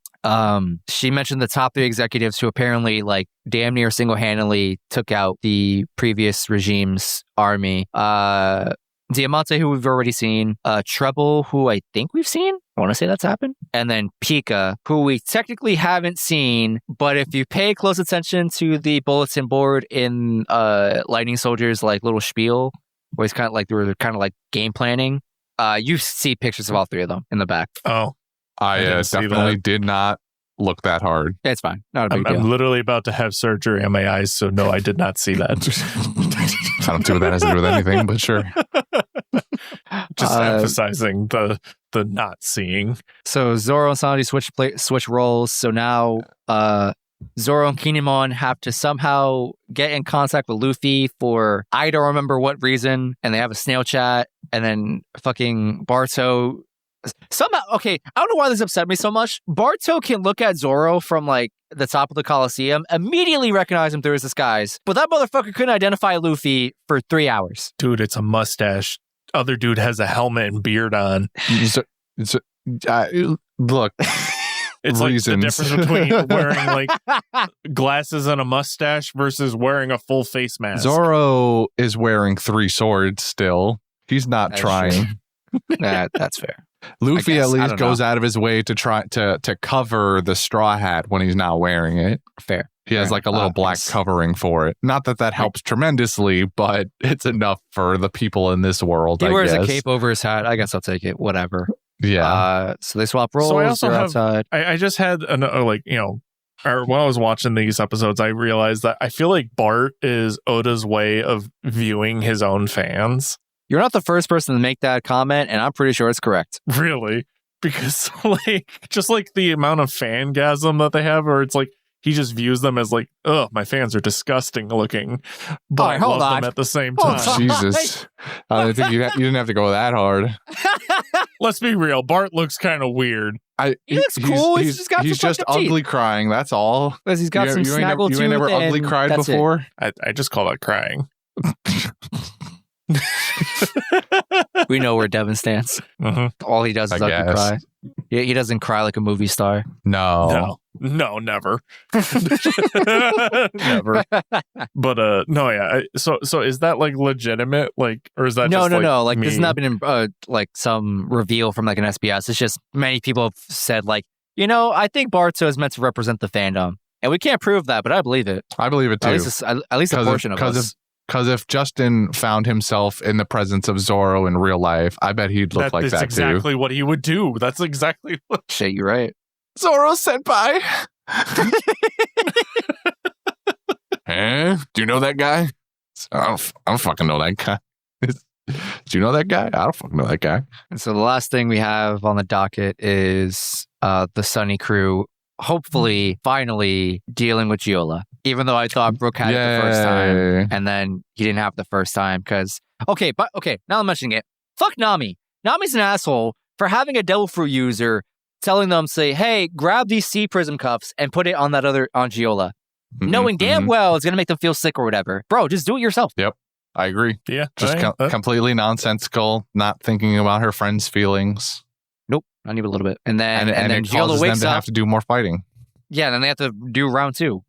she mentioned the top 3 executives who apparently like damn near single-handedly took out the previous regime's army. Diamante, who we've already seen. Treble, who I think we've seen. I want to say that's happened. And then Pika, who we technically haven't seen, but if you pay close attention to the bulletin board in Lightning Soldier's like little spiel, where it's kind of like they were kind of like game planning, you see pictures of all 3 of them in the back. Oh, I didn't see definitely that. did not look that hard. It's fine. Not a big I'm deal. literally about to have surgery on my eyes, so no, I did not see that. I don't see what that has to do with anything, but sure. Just emphasizing the not seeing. So Zoro and Sanji switch roles. So now Zoro and Kinemon have to somehow get in contact with Luffy for I don't remember what reason, and they have a snail chat, and then fucking Barto somehow, okay, I don't know why this upset me so much. Barto can look at Zoro from like the top of the Coliseum, immediately recognize him through his disguise, but that motherfucker couldn't identify Luffy for 3 hours. Dude, it's a mustache other dude has a helmet and beard on. Look, It's like the reasons. difference between wearing like glasses and a mustache versus wearing a full face mask. Zoro is wearing 3 swords still. He's not That's trying. That's fair. Luffy guess, at I least don't goes know. out of his way to try to cover the straw hat when he's not wearing it. Fair. He has Fair. like a little black Yes. covering for it. Not that helps tremendously, but it's enough for the people in this world. He I wears guess. a cape over his hat. I guess I'll take it. Whatever. Yeah. So they swap roles. So I also they're have- outside. I just had or when I was watching these episodes, I realized that I feel like Bart is Oda's way of viewing his own fans. You're not the first person to make that comment, and I'm pretty sure it's correct. Really? Because like just like the amount of fangasm that they have, or it's like he just views them as like, oh, my fans are disgusting looking, but All right, I hold love on. them at the same Hold time. on. Jesus. I didn't think you didn't have to go that hard. Let's be real. Bart looks kind of weird. He looks cool. He's just got he's some just fucked up teeth. ugly crying. That's all. Because he's got some you ain't snaggle never, you ain't never tooth ugly and cried that's it. before. I just call that crying. We know where Devin stands. Mhm. All he does is I ugly guess. cry. He doesn't cry like a movie star. No. No, never. Never. But no, yeah. So is that like legitimate? Like, or is that No. just, Like this has me? not been like some reveal from like an SBS. It's just many people have said like, I think Barto is meant to represent the fandom, and we can't prove that, but I believe it. I believe it too. At least a portion of us. Because if Justin found himself in the presence of Zoro in real life, I bet he'd look like That's that exactly what he would do. That's exactly what. Shit, you're right. Zoro senpai. Do you know that guy? I don't fucking know that guy. Do you know that guy? I don't fucking know that guy. And so the last thing we have on the docket is the Sunny crew hopefully finally dealing with Giola. Even though I thought Brooke had it the first time, Yay. and then he didn't have it the first time because now I'm mentioning it. Fuck Nami. Nami's an asshole for having a devil fruit user telling them, say, hey, grab these sea prism cuffs and put it on on Giola. Knowing damn well it's gonna make them feel sick or whatever. Bro, just do it yourself. I agree. Yeah, Just completely nonsensical, not thinking about her friend's feelings. Nope, not even a little bit. And then And then it Giola causes them wakes to up. have to do more fighting. Yeah, then they have to do round 2.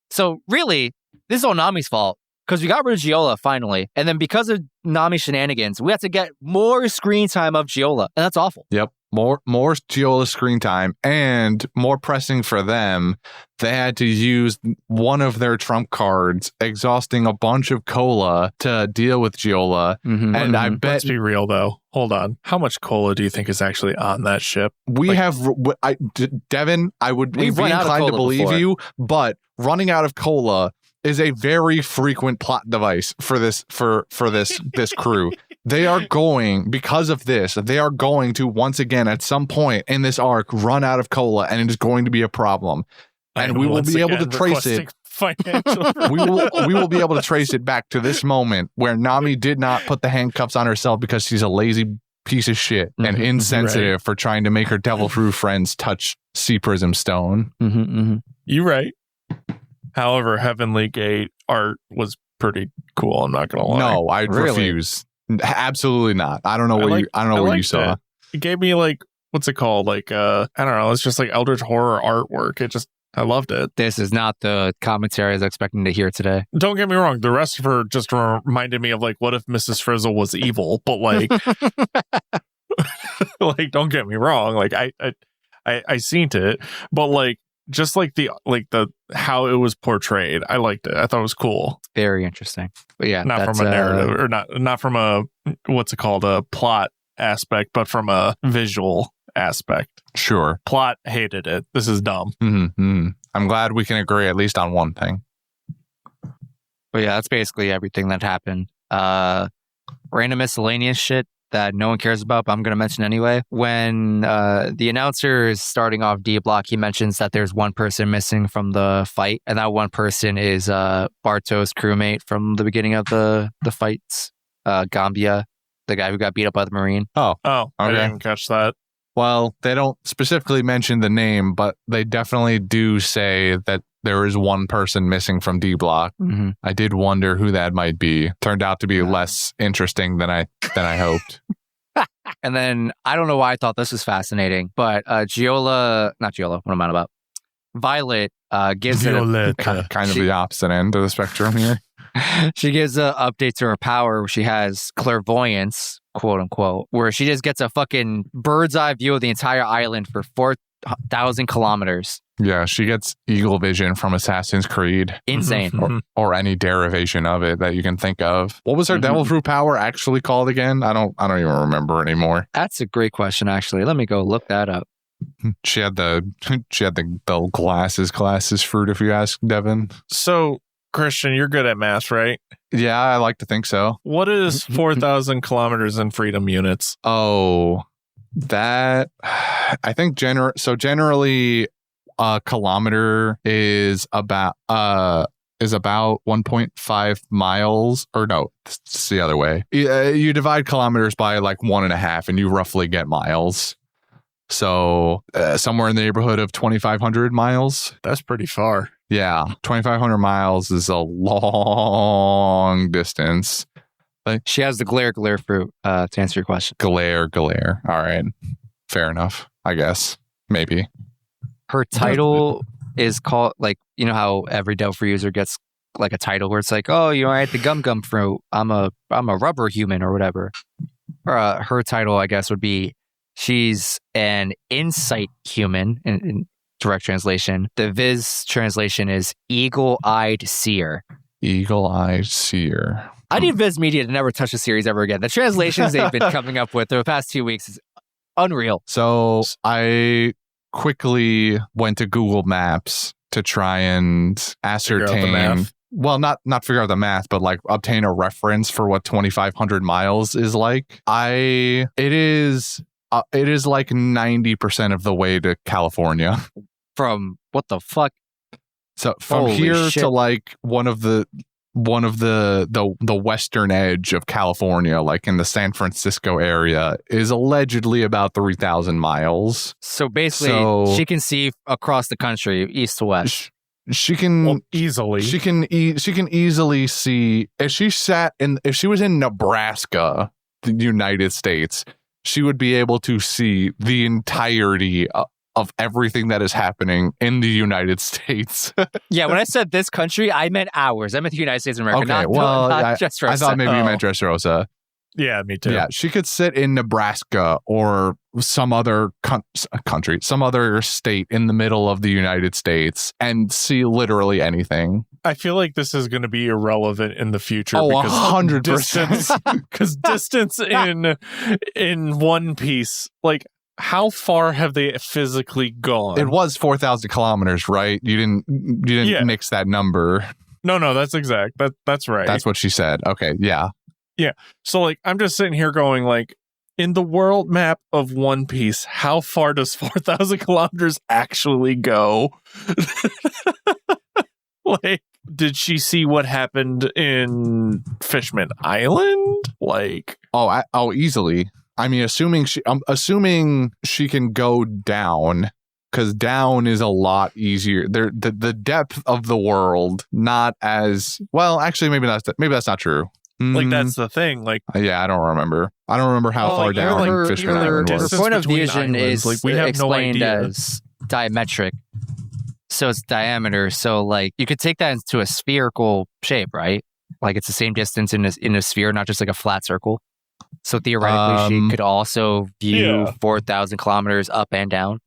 So really, this is all Nami's fault because we got rid of Giola finally, and then because of Nami's shenanigans, we have to get more screen time of Giola, and that's awful. Yep. More Giola screen time, and more pressing for them, they had to use one of their trump cards, exhausting a bunch of cola to deal with Giola. Mm-hmm. And I bet Let's be real though. Hold on. How much cola do you think is actually on that ship? we like- have Devin, I would be We've run out of inclined to cola believe before. you, but running out of cola is a very frequent plot device for this this crew. They are going, because of this, they are going to once again at some point in this arc run out of cola, and it is going to be a problem. And we will Once be able to again trace it. requesting Financial. We will be able to trace it back to this moment where Nami did not put the handcuffs on herself because she's a lazy piece of shit and Mhm, insensitive for trying to make her devil fruit friends touch sea prism stone. You right. However, Heavenly Gate art was pretty cool. I'm not gonna lie. No, I Really? refuse. Absolutely not. I don't know what you liked saw. It gave me like, what's it called? Like I don't know. It's just like Eldritch horror artwork. I loved it. This is not the commentary I was expecting to hear today. Don't get me wrong. The rest of her just reminded me of like, what if Mrs. Frizzle was evil? But like, like, don't get me wrong. Like I seen it, but like, just like the how it was portrayed, I liked it. I thought it was cool. Very interesting. But yeah, Not that's, from a narrative or not from a what's it called, a plot aspect, but from a visual aspect. Sure. Plot, hated it. This is dumb. Mm-hmm. I'm glad we can agree at least on one thing. But yeah, that's basically everything that happened. Random miscellaneous shit that no one cares about, but I'm going to mention anyway. When the announcer is starting off D block, he mentions that there's one person missing from the fight, and that one person is Barto's crewmate from the beginning of the fights, Gambia, the guy who got beat up by the Marine. Oh, I Okay. didn't catch that. Well, they don't specifically mention the name, but they definitely do say that there is one person missing from D Block. Mhm. I did wonder who that might be. Turned out to be less interesting than I hoped. And then I don't know why I thought this was fascinating, but not Giola, what am I on about? Violet gives Kind of the opposite end of the spectrum here. she gives an update to her power. She has clairvoyance, quote unquote, where she just gets a fucking bird's eye view of the entire island for 4,000 kilometers. Yeah, she gets eagle vision from Assassin's Creed. Insane. Or any derivation of it that you can think of. What was her devil fruit power actually called again? I don't even remember anymore. That's a great question, actually. Let me go look that up. She had the glasses fruit, if you ask Devin. So, Christian, you're good at math, right? Yeah, I like to think so. What is 4,000 kilometers in freedom units? Oh, that I think generally a kilometer is about 1.5 miles, or no, it's the other way. You divide kilometers by like 1.5 and you roughly get miles. So somewhere in the neighborhood of 2,500 miles. That's pretty far. Yeah, 2,500 miles is a long distance. She has the glare fruit, to answer your question. Glare. All right. Fair enough, I guess. Maybe. Her title is called, like, you know how every Delphi user gets like a title where it's like, oh, you know, I ate the gum fruit. I'm a rubber human or whatever. Or her title, I guess, would be she's an insight human in direct translation. The Viz translation is eagle-eyed seer. Eagle-eyed seer. I need Viz Media to never touch the series ever again. The translations they've been coming up with the past 2 weeks is unreal. So I quickly went to Google Maps to try and ascertain, well, not figure out the math, but like obtain a reference for what 2,500 miles is like. It is like 90% of the way to California. From what the fuck? So from Holy here shit. to like one of the western edge of California, like in the San Francisco area, is allegedly about 3,000 miles. So basically, she can see across the country, east to west. She can easily. She can easily see if she was in Nebraska, the United States, she would be able to see the entirety of everything that is happening in the United States. Yeah, when I said this country, I meant ours. I meant the United States of America. Okay, not Dressrosa. I thought maybe you meant Dressrosa. Yeah, me too. Yeah, she could sit in Nebraska or some other country, some other state in the middle of the United States and see literally anything. I feel like this is going to be irrelevant in the future. Oh, because 100%. Because distance in One Piece, like, how far have they physically gone? It was 4,000 kilometers, right? You didn't mix that number. No, that's exact. That's right. That's what she said. Okay, yeah. Yeah. So, like, I'm just sitting here going, like, in the world map of One Piece, how far does 4,000 kilometers actually go? Like, did she see what happened in Fishman Island? Like, easily. I mean, assuming she can go down, because down is a lot easier. The depth of the world, not as well. Actually, maybe that's not true. Like, that's the thing. Like, yeah, I don't remember how far down Fishman Island was. Her point of vision islands, is like, we have explained no idea. as diametric. So it's diameter. So, like, you could take that into a spherical shape, right? Like, it's the same distance in a sphere, not just like a flat circle. So theoretically, she could also view 4,000 kilometers up and down.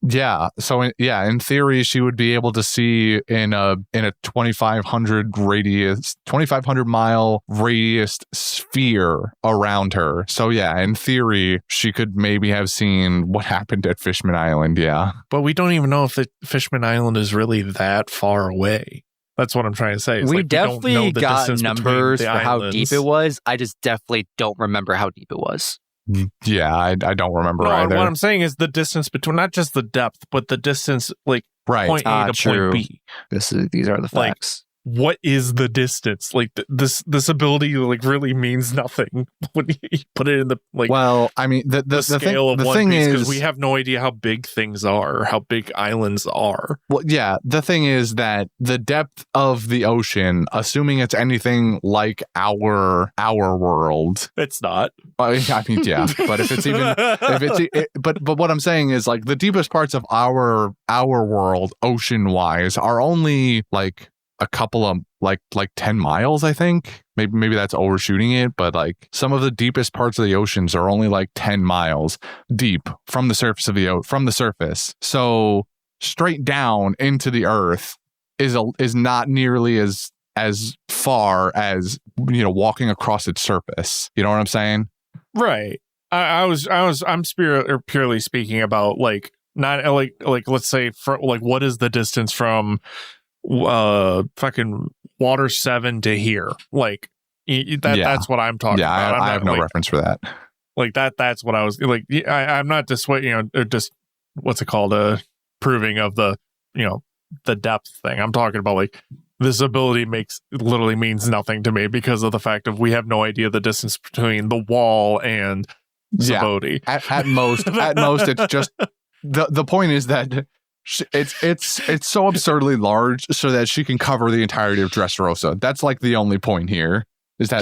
Yeah. So in theory, she would be able to see in a 2,500 mile radius sphere around her. So yeah, in theory, she could maybe have seen what happened at Fishman Island. Yeah. But we don't even know if the Fishman Island is really that far away. That's what I'm trying to say. It's We like, don't know definitely the got distance numbers for between the how islands. deep it was. I just definitely don't remember how deep it was. Yeah, I don't remember No, either. what I'm saying is the distance between, not just the depth, but the distance, like, Right. point A to True. point B. These are the Like, facts. what is the distance? Like this ability like really means nothing when you put it in the like. Well, I mean, the scale of the One thing Piece, is, because we have no idea how big things are, or how big islands are. well, yeah, the thing is that the depth of the ocean, assuming it's anything like our world, It's not. I mean, yeah, but if it's even, but what I'm saying is like the deepest parts of our world, ocean wise, are only like a couple of like 10 miles, I think. Maybe that's overshooting it, but like some of the deepest parts of the oceans are only like 10 miles deep from the surface of from the surface. So straight down into the earth is not nearly as far as, you know, walking across its surface. You know what I'm saying? Right. I'm purely speaking about like not like let's say for like what is the distance from fucking Water 7 to here? Like that's what I'm talking about. I have no reference for that. Like that's what I was like. I'm not just just what's it called? Proving of the, you know, the depth thing. I'm talking about like this ability literally means nothing to me because of the fact of we have no idea the distance between the wall and Sabaody. At most it's just the point is that it's so absurdly large so that she can cover the entirety of Dressrosa. That's like the only point here. Is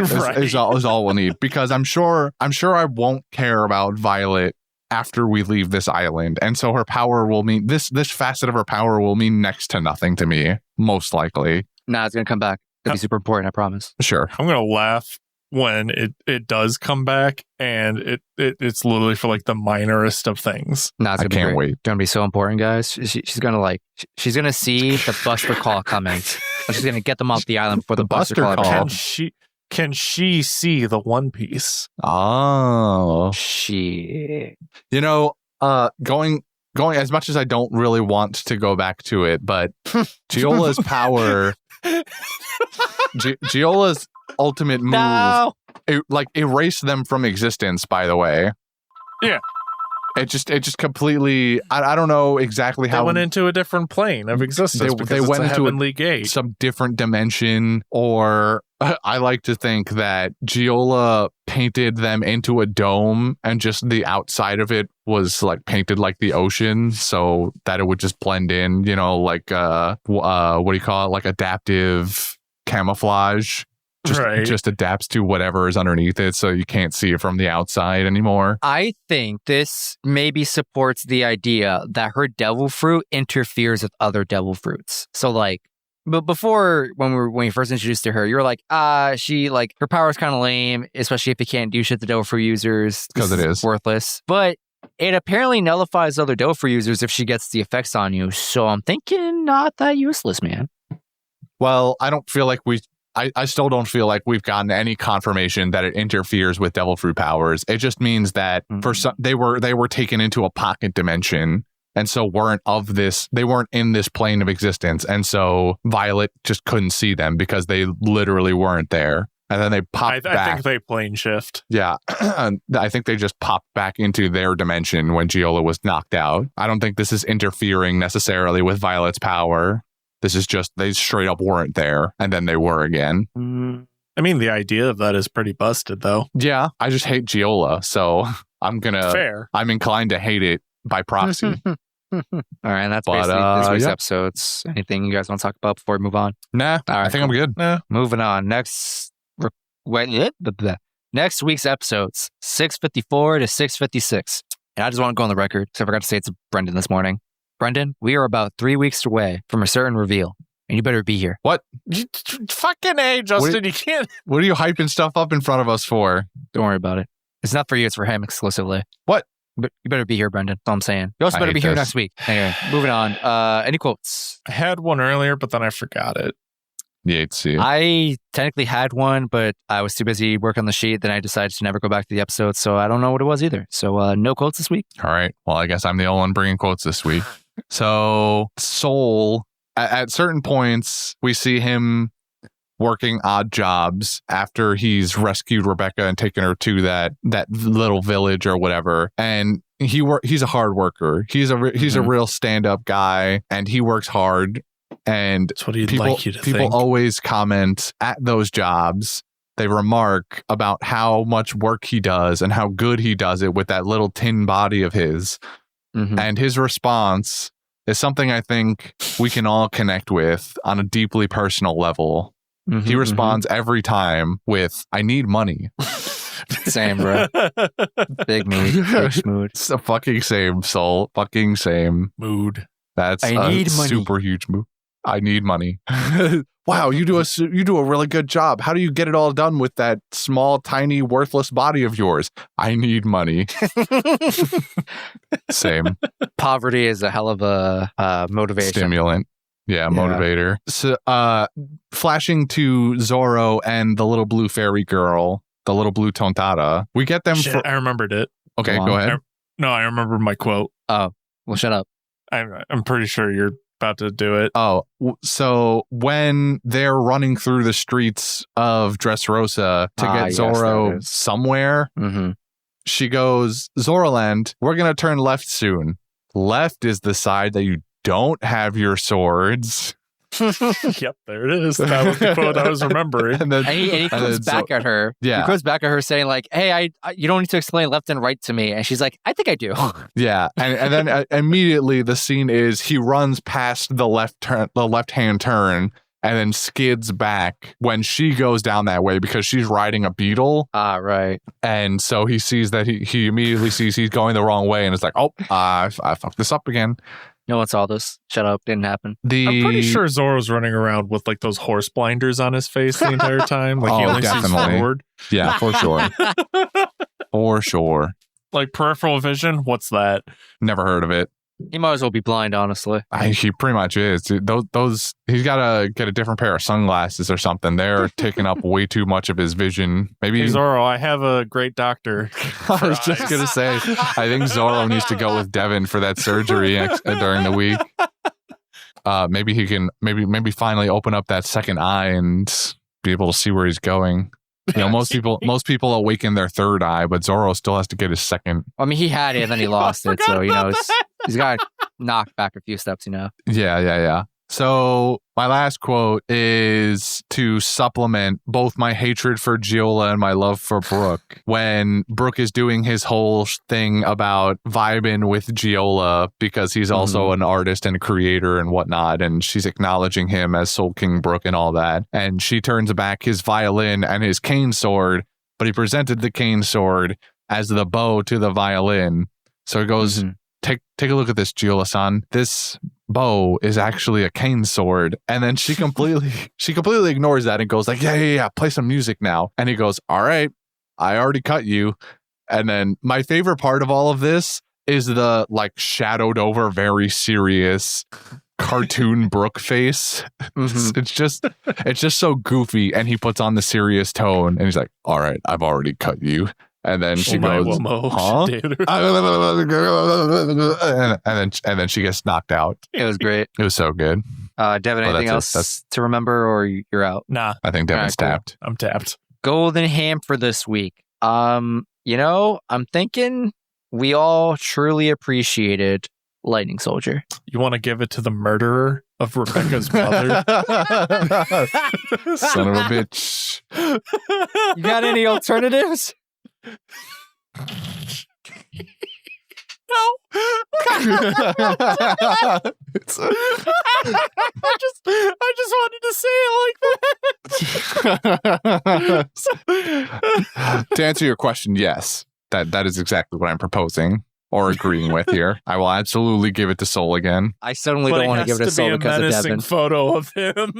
all we'll need, because I'm sure I won't care about Violet after we leave this island, and so her power will mean this facet of her power will mean next to nothing to me, most likely. Nah, it's gonna come back. It'll be super important, I promise. Sure. I'm gonna laugh when it does come back, and it's literally for like the minorest of things. Nah, it's I gonna be can't great. wait. It's gonna be so important, guys. She's gonna see the Buster Call coming. She's gonna get them off the island before the Buster Call. Can she see the One Piece? Oh, shit. You know, going as much as I don't really want to go back to it, but Giola's power, Giola's ultimate move, erased them from existence. By the way, yeah. It just completely. I don't know exactly how they went into a different plane of existence. They went into heavenly gate, some different dimension, or I like to think that Giola painted them into a dome, and just the outside of it was like painted like the ocean, so that it would just blend in. You know, like what do you call it? Like adaptive camouflage. Just adapts to whatever is underneath it, so you can't see it from the outside anymore. I think this maybe supports the idea that her devil fruit interferes with other devil fruits. So like, but before when you first introduced to her, you were like, she like her power is kind of lame, especially if you can't do shit to devil fruit users because it is worthless. But it apparently nullifies other devil fruit users if she gets the effects on you. So I'm thinking not that useless, man. Well, I don't feel like I still don't feel like we've gotten any confirmation that it interferes with devil fruit powers. It just means that for some, they were taken into a pocket dimension, and so they weren't in this plane of existence, and so Violet just couldn't see them because they literally weren't there. And then they popped back. I think they plane shift. Yeah, I think they just popped back into their dimension when Giola was knocked out. I don't think this is interfering necessarily with Violet's power. This is just, they straight up weren't there, and then they were again. I mean, the idea of that is pretty busted, though. Yeah, I just hate Giola, so Fair. I'm inclined to hate it by proxy. All right, and that's basically this week's episodes. Anything you guys want to talk about before we move on? Nah, all right, I think I'm good. Nah. Moving on. Next week's episodes, 654 to 656. And I just want to go on the record, because I forgot to say it to Brendan this morning. Brendan, we are about 3 weeks away from a certain reveal, and you better be here. What? Fucking A, Justin, you can't. What are you hyping stuff up in front of us for? Don't worry about it. It's not for you, it's for him exclusively. What? But you better be here, Brendan. That's all I'm saying. You also better be here next week. Anyway, moving on. Any quotes? I had one earlier, but then I forgot it. Yeah, see. I technically had one, but I was too busy working on the sheet. Then I decided to never go back to the episode, so I don't know what it was either. So no quotes this week. All right. Well, I guess I'm the only one bringing quotes this week. So Soul, at certain points, we see him working odd jobs after he's rescued Rebecca and taken her to that little village or whatever. And he's a hard worker. He's a real stand-up guy, and he works hard. And That's what he'd people, like you to people think. always comment at those jobs. They remark about how much work he does and how good he does it with that little tin body of his. Mhm. And his response is something I think we can all connect with on a deeply personal level. Mhm, He responds every time with, I need money. Same, bro. Big mood. Big mood. It's a fucking same, soul. Fucking same. Mood. That's I a need money. super huge move. I need money. Wow, you do a really good job. How do you get it all done with that small, tiny, worthless body of yours? I need money. Same. Poverty is a hell of a motivation. Stimulant. Yeah, motivator. So, flashing to Zoro and the little blue fairy girl, the little blue tontada. We get them. Shit, I remembered it. Okay, Go go on. ahead. I remember my quote. Oh, well, shut up. I'm pretty sure you're about to do it. Oh, so when they're running through the streets of Dressrosa to get yes, Zoro that is. somewhere, Mm-hmm. she goes, Zoroland, we're going to turn left soon. Left is the side that you don't have your swords. Yep, there it is. That was the quote I was remembering. And then, And he comes back at her. Yeah. He comes back at her saying like, "Hey, you don't need to explain left and right to me." And she's like, "I think I do." yeah. And then immediately the scene is he runs past the left-hand turn and then skids back when she goes down that way because she's riding a beetle. Right. And so he sees that he immediately sees he's going the wrong way and it's like, oh, I fucked this up again. No one saw this. Shut up. Didn't happen. I'm pretty sure Zoro's running around with like those horse blinders on his face the entire time. Like he Oh, only definitely. sees forward. Yeah, for sure. For sure. Like peripheral vision. What's that? Never heard of it. He might as well be blind, honestly. He pretty much is. Those he's got to get a different pair of sunglasses or something. They're taking up way too much of his vision. Maybe Hey, Zoro, I have a great doctor. I was just gonna say, I think Zoro needs to go with Devin for that surgery during the week. Maybe he can maybe finally open up that second eye and be able to see where he's going. You know, most people awaken their third eye, but Zoro still has to get his second. I mean, he had it and then he lost it. So, he's got to knock back a few steps, Yeah. So my last quote is to supplement both my hatred for Giola and my love for Brooke. When Brooke is doing his whole thing about vibing with Giola because he's also an artist and a creator and whatnot, and she's acknowledging him as Soul King Brooke and all that. And she turns back his violin and his cane sword, but he presented the cane sword as the bow to the violin. So he goes, take a look at this, Giola-san. This bow is actually a cane sword. And then she completely ignores that and goes like, yeah, play some music now. And he goes, all right, I already cut you. And then my favorite part of all of this is the like shadowed over, very serious cartoon Brooke face. It's just so goofy. And he puts on the serious tone and he's like, all right, I've already cut you. And then she goes, huh? and then she gets knocked out. It was great. It was so good. Devin, anything else to remember or you're out? Nah. I think Devin's All right, tapped. I'm tapped. Golden ham for this week. I'm thinking we all truly appreciated Lightning Soldier. You want to give it to the murderer of Rebecca's mother? Son of a bitch. You got any alternatives? No. I just wanted to say it like that. To answer your question, yes. That is exactly what I'm proposing or agreeing with here. I will absolutely give it to Soul again. I suddenly don't want to give it to Soul because of Devin. Photo of him.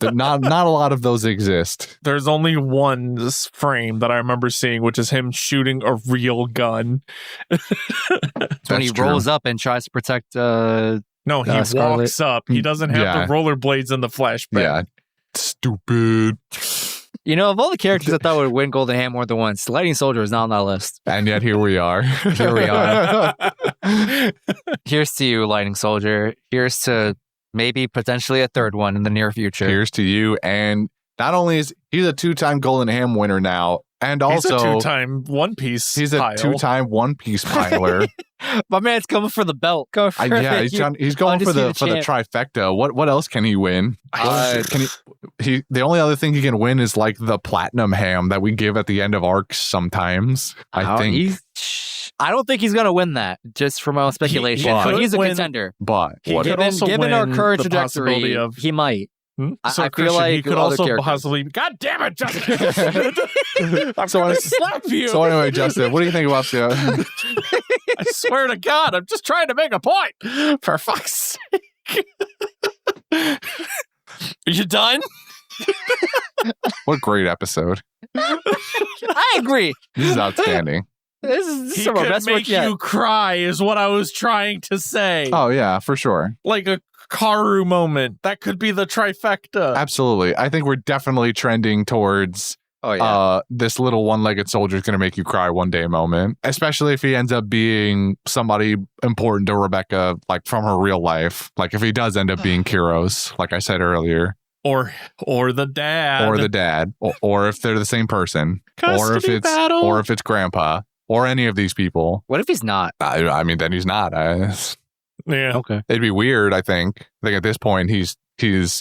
Not a lot of those exist. There's only one frame that I remember seeing, which is him shooting a real gun. It's when he rolls up and tries to protect. No, he Scarlet. walks up. He doesn't have the rollerblades in the flashback. Yeah, stupid. Of all the characters I thought would win Golden Ham more than once, Lightning Soldier is not on that list. And yet here we are. Here we are. Here's to you, Lightning Soldier. Here's to maybe potentially a third one in the near future. Here's to you. And not only is he's a 2-time Golden Ham winner now, And He's also, a two-time One Piece. he's a pile. two-time One Piece piler. My man's coming for the belt. Going for He's going for the trifecta. What else can he win? The only other thing he can win is like the platinum ham that we give at the end of arcs sometimes. I think. I don't think he's gonna win that. Just from my own speculation, but he's a contender. But given our current trajectory, he might. So I feel like he could also possibly. God damn it, Justin! I'm gonna slap you. So anyway, Justin, what do you think about the? I swear to God, I'm just trying to make a point. For fuck's sake! Are you done? What a great episode! I agree. This is outstanding. This is some of our best work yet. You cry is what I was trying to say. Oh yeah, for sure. Like a Karu moment. That could be the trifecta. Absolutely. I think we're definitely trending towards this little one-legged soldier is going to make you cry one day moment, especially if he ends up being somebody important to Rebecca, like from her real life. Like if he does end up being Kiros, like I said earlier. Or the dad. Or the dad. Or if they're the same person. Or if it's grandpa. Or any of these people. What if he's not? I mean, then he's not. Yeah. Okay. It'd be weird, I think. I think at this point, he's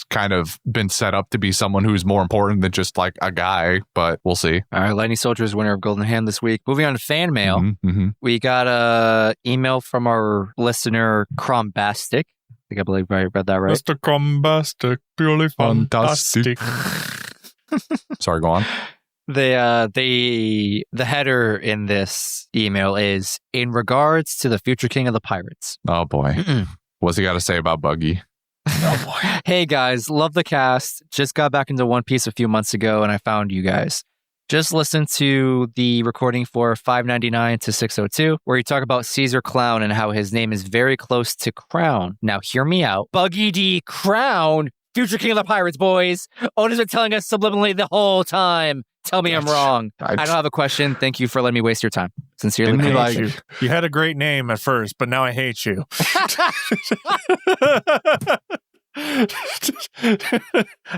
kind of been set up to be someone who's more important than just like a guy, but we'll see. All right, Lightning Soldier is winner of Golden Hand this week. Moving on to fan mail. We got a email from our listener, Crombastic. I believe I read that right. Mr. Crombastic, purely fantastic. Sorry, go on. The header in this email is in regards to the future king of the pirates. Oh boy. What's he got to say about Buggy? Oh boy. Hey guys, love the cast. Just got back into One Piece a few months ago and I found you guys. Just listened to the recording for 599 to 602 where you talk about Caesar Clown and how his name is very close to Crown. Now hear me out. Buggy D Crown, future king of the pirates, boys. Oda's been telling us subliminally the whole time. Tell me I'm wrong. I don't have a question. Thank you for letting me waste your time. Sincerely, you had a great name at first, but now I hate you. I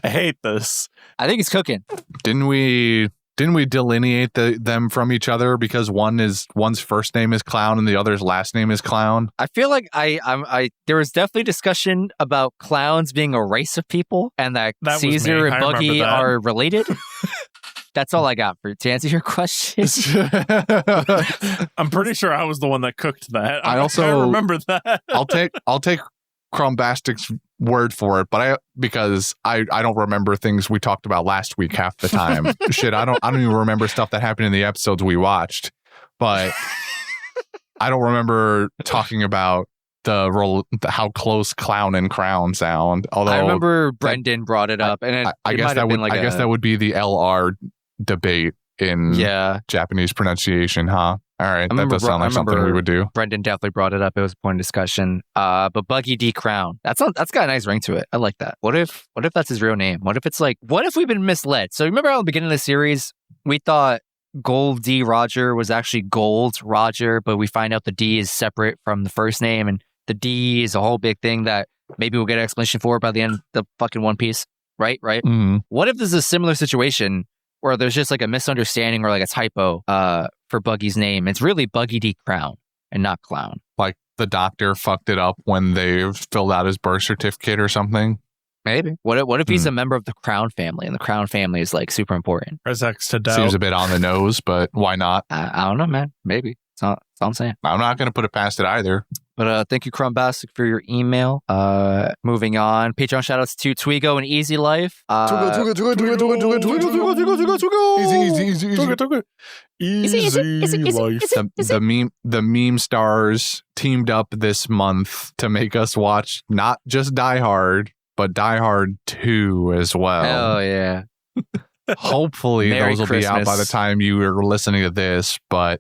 hate this. I think it's cooking. Didn't we delineate them from each other because one's first name is Clown and the other's last name is Clown? I feel like there was definitely discussion about clowns being a race of people and that Caesar and Buggy are related. That's all I got to answer your question. I'm pretty sure I was the one that cooked that. I remember that. I'll take Crombastic's word for it, but because I don't remember things we talked about last week half the time. Shit, I don't even remember stuff that happened in the episodes we watched. But I don't remember talking about how close Clown and Crown sound. Although I remember Brendan brought it up, and I guess that would be the LR debate in Japanese pronunciation, huh? All right, that does sound like something we would do. Brendan definitely brought it up. It was a point of discussion. But Buggy D Crown, that's got a nice ring to it. I like that. What if that's his real name? What if we've been misled? So remember how at the beginning of the series we thought Gold D Roger was actually Gold Roger, but we find out the D is separate from the first name, and the D is a whole big thing that maybe we'll get an explanation for by the end of the fucking One Piece. Right? Mm-hmm. What if this is a similar situation where there's just like a misunderstanding or like a typo for Buggy's name? It's really Buggy D Crown and not Clown. Like the doctor fucked it up when they filled out his birth certificate or something? Maybe. What if he's a member of the Crown family and the Crown family is like super important? Seems a bit on the nose, but why not? I don't know, man. Maybe. That's all I'm saying. I'm not going to put it past it either. But thank you, Crumbastic, for your email. Moving on. Patreon shoutouts to Twigo and Easy Life. Easy life. The meme stars teamed up this month to make us watch not just Die Hard, but Die Hard 2 as well. Oh, yeah. Hopefully those will be out by the time you are listening to this, but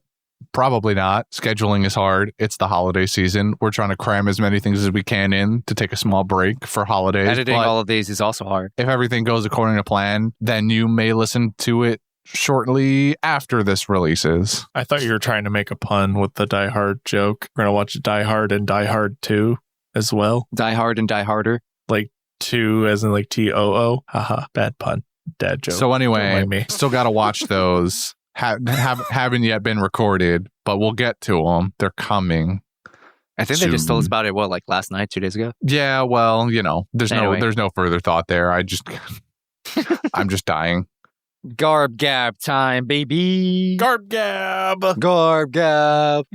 probably not. Scheduling is hard. It's the holiday season. We're trying to cram as many things as we can in to take a small break for holidays. Editing all of these is also hard. If everything goes according to plan, then you may listen to it shortly after this releases. I thought you were trying to make a pun with the Die Hard joke. We're going to watch Die Hard and Die Hard 2 as well. Die Hard and Die Harder. Like 2 as in like TOO. Haha, bad pun. Dad joke. So anyway, still got to watch those. haven't yet been recorded, but we'll get to them. They're coming. I think they just told us soon. about it, like last night, 2 days ago? Yeah, well, there's Anyway. no further thought there. I'm just dying. Garb gab time, baby. Garb gab. Garb gab.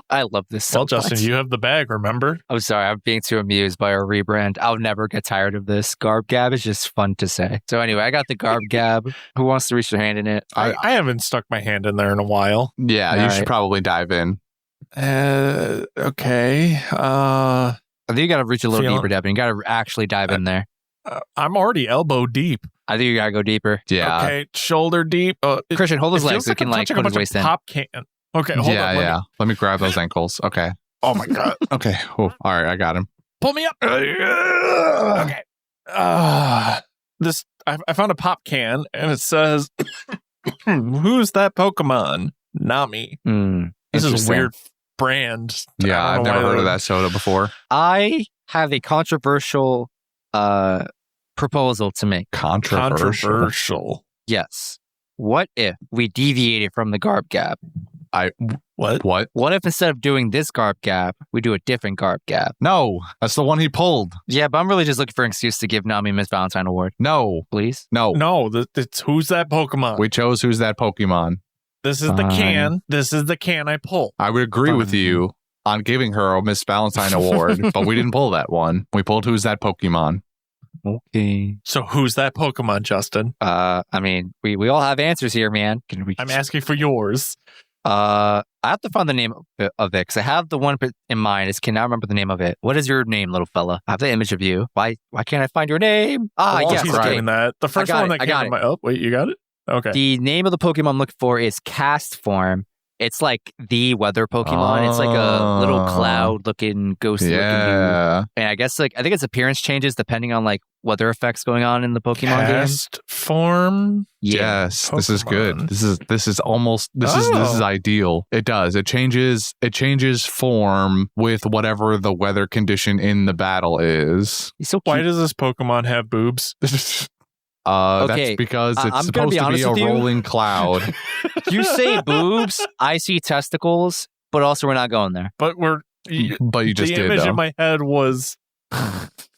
I love this so Well, Justin, much. you have the bag, remember? I'm sorry, I'm being too amused by our rebrand. I'll never get tired of this. Garb gab is just fun to say. So anyway, I got the garb gab. Who wants to reach their hand in it? I haven't stuck my hand in there in a while. Yeah, All you right. should probably dive in. Okay. I think you got to reach a little Feeling- deeper, Devin. You got to actually dive in there. I'm already elbow deep. I think you got to go deeper. Yeah. Okay, shoulder deep. Christian, hold his it legs feels so he can I'm touching put a his bunch waist of in. pop can. Okay, hold on. Yeah. Let me grab those ankles. Okay. Oh my god. Okay. Oh, all right, I got him. Pull me up. Okay. I found a pop can and it says, "Who's that Pokemon?" Nami. This is a Interesting. weird brand. Yeah, I I've don't know never why heard of they- that soda before. I have a controversial proposal to make. Controversial. Yes. What if we deviated from the garb gab? What? What? What if instead of doing this garb gab, we do a different garb gab? No, that's the one he pulled. Yeah, but I'm really just looking for an excuse to give Nami Miss Valentine Award, No, please. no. No, it's who's that Pokemon? We chose who's that Pokemon. This is the Fine. can. This is the can I pull. I would agree with Fine. you on giving her a Miss Valentine Award, but we didn't pull that one. We pulled who's that Pokemon. Okay. So who's that Pokemon, Justin? I mean, we all have answers here, man. Can we? I'm asking for yours. I have to find the name of it because I have the one in mind. I just cannot remember the name of it. What is your name, little fella? I have the image of you. Why can't I find your name? While Yes, he's okay. doing that, the first got one it, that I came got to it. my. Oh, wait, you got it? Okay. The name of the Pokemon I'm looking for is Cast Form. It's like the weather Pokemon. It's like a little cloud-looking, ghost-looking dude. Yeah. And I guess I think its appearance changes depending on weather effects going on in the Pokemon game. Cast form. Yeah. Yes, this is good. Pokemon. This is almost this is Oh. ideal. It does. It changes form with whatever the weather condition in the battle is. He's so Why cute. does this Pokemon have boobs? Okay, That's because it's I'm gonna supposed be to be honest a with you. rolling cloud. You say boobs, I see testicles, but also we're not going there. But But you just the did image though. in my head was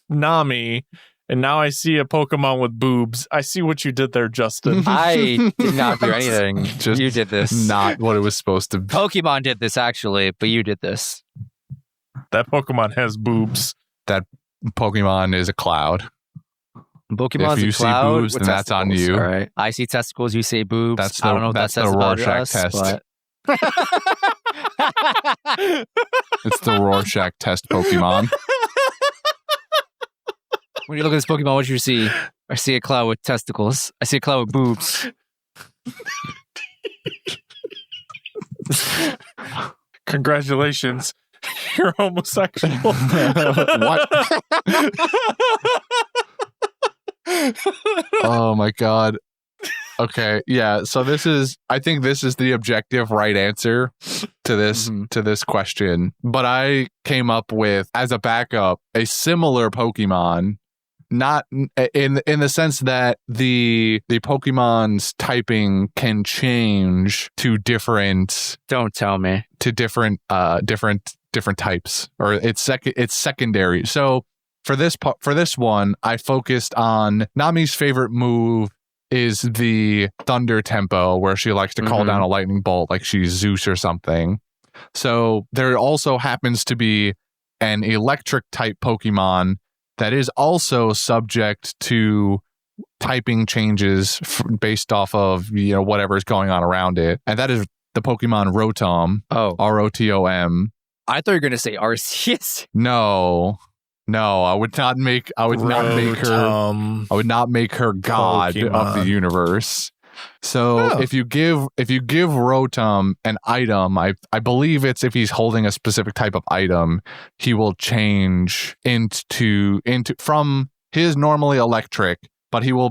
Nami, and now I see a Pokemon with boobs. I see what you did there, Justin. I did not do anything. Just You did this. Not what it was supposed to be. Pokemon did this actually, but you did this. That Pokemon has boobs. Pokemon is a cloud. Pokemon's If you a see cloud boobs, with then that's on testicles, you. All right. I see testicles, you say boobs. That's I don't know what that that's says the about Rorschach us, test. but It's the Rorschach test Pokemon. when you look at this Pokemon, what do you see? I see a cloud with testicles. I see a cloud with boobs. Congratulations. You're homosexual. What? Oh my god. Okay, yeah. So I think this is the objective right answer to this Mhm. to this question. But I came up with as a backup a similar Pokemon, not in the sense that the Pokemon's typing can change to different Don't tell me. different types, or it's secondary. So for this one, I focused on Nami's favorite move is the thunder tempo, where she likes to call Mhm. down a lightning bolt like she's Zeus or something. So there also happens to be an electric type Pokemon that is also subject to typing changes based off of whatever is going on around it, and that is the Pokemon Rotom, Oh, Rotom. I thought you were going to say Arceus. No, I would not make her. Rotom. I would not make her god of the Pokemon. universe. So Oh. if you give Rotom an item, I believe it's if he's holding a specific type of item, he will change into from his normally electric, but he will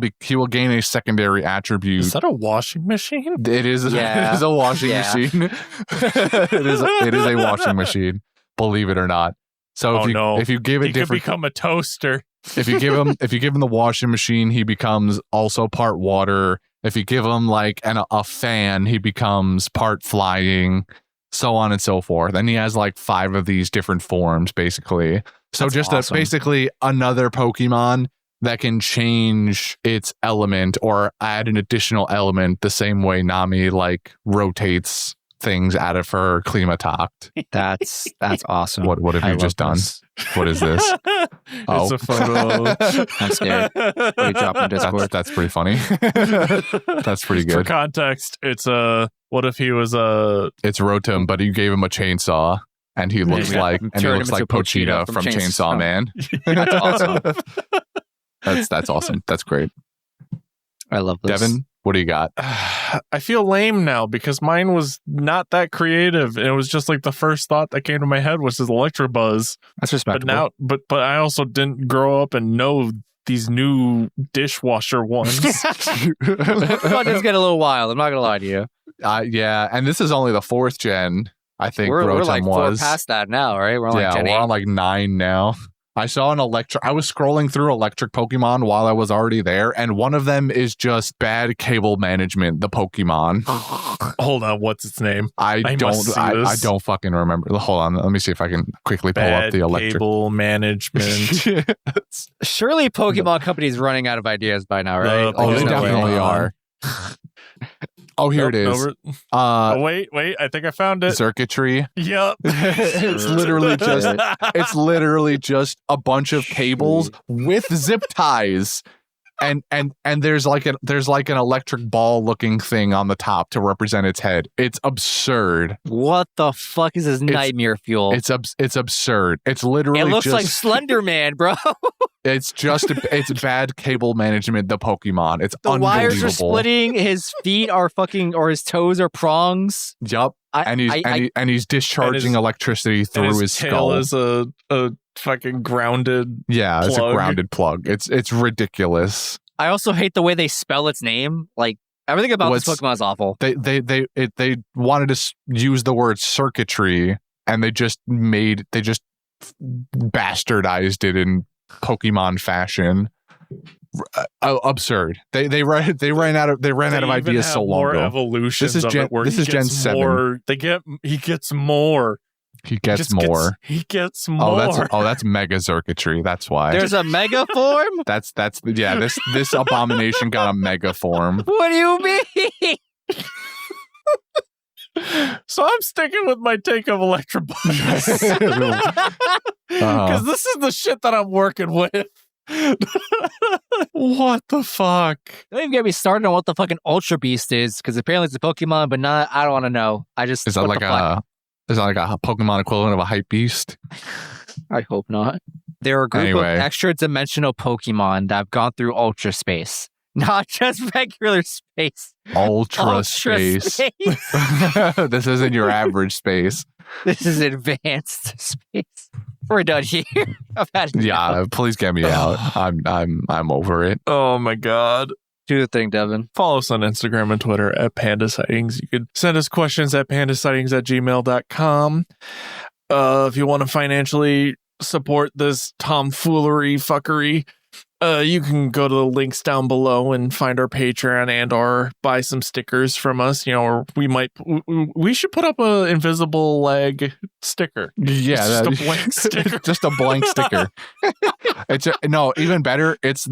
gain a secondary attribute. Is that a washing machine? It is. Yeah. It is a washing Yeah. machine. It is a washing machine. Believe it or not. So if you give He it could different, become a toaster. if you give him the washing machine, he becomes also part water If you give him like a fan, he becomes part flying, so on and so forth. And he has like 5 of these different forms, basically. So That's just awesome. basically another Pokemon that can change its element or add an additional element the same way Nami like rotates things out of her Klimatacht. That's awesome. What have I you just love done? this. What is this? It's a photo. I'm scared. What are you dropping Discord? That's pretty funny. That's pretty For good. context, it's what if he was It's Rotom, but you gave him a chainsaw, and he looks Yeah. like Turned him into Pochita Pochita from from Chainsaw Chainsaw. Man. That's awesome. That's awesome. That's great. I love this. Devin, what do you got? I feel lame now because mine was not that creative. It was just like the first thought that came to my head was Electabuzz. That's But respectable. now, but I also didn't grow up and know these new dishwasher ones. Well, it's getting a little wild. I'm not gonna lie to you. Yeah, and this is only the 4th gen. I think We're Rotom like was. 4 past that now, right? We're on like Yeah, Gen we're 8. on like 9 now. I saw an I was scrolling through electric Pokemon while I was already there, and one of them is just bad cable management, the Pokemon. Hold on, what's its name? I must see I this. don't fucking remember. Hold on, let me see if I can quickly pull up Bad the electric. cable management. Surely Pokemon Company's running out of ideas by now, right? The Oh, There's they no way. definitely are. Oh, here it is. Oh, wait, I think I found it. Circuitry. Yep. It's literally just it's literally just a bunch of cables with zip ties. And there's like an electric ball looking thing on the top to represent its head. It's absurd. What the fuck is this nightmare fuel? It's absurd. It's literally It looks just, like Slender Man, bro. it's bad cable management. The Pokemon. It's The wires unbelievable. are splitting. His feet are or his toes are prongs. Yup. And he's discharging his- electricity through his tail skull. is a fucking grounded. Yeah, it's a plug. grounded plug. It's ridiculous. I also hate the way they spell its name. Like everything about this Pokemon is awful. They wanted to use the word circuitry, and they just bastardized it in Pokemon fashion. Absurd. They ran out of ideas so long more ago. evolutions. This is of Gen- it where this he is Gen gets 7. More, he gets more. He gets Just more. He gets more. That's mega circuitry. That's why. There's a mega form? That's this abomination got a mega form. What do you mean? So I'm sticking with my take of Electabuzz because this is the shit that I'm working with. What the fuck? Don't even get me started on what the fucking Ultra Beast is, because apparently it's a Pokemon, but I don't want to know. Is that what like the fuck? is that like a Pokemon equivalent of a hype beast? I hope not. There are a group Anyway. of extra-dimensional Pokemon that have gone through Ultra Space. Not just regular space. Ultra space. This isn't your average space. This is advanced space. We're done here. I've had enough. Yeah, please get me out. I'm over it. Oh my god. Do the thing, Devin. Follow us on Instagram and Twitter at Panda Sightings. You could send us questions at pandasightings@gmail.com. If you want to financially support this tomfoolery fuckery, you can go to the links down below and find our Patreon and/or buy some stickers from us. You know, or we should put up a invisible leg sticker. Yeah, It's just a blank sticker. Just a blank sticker. No, even better. It's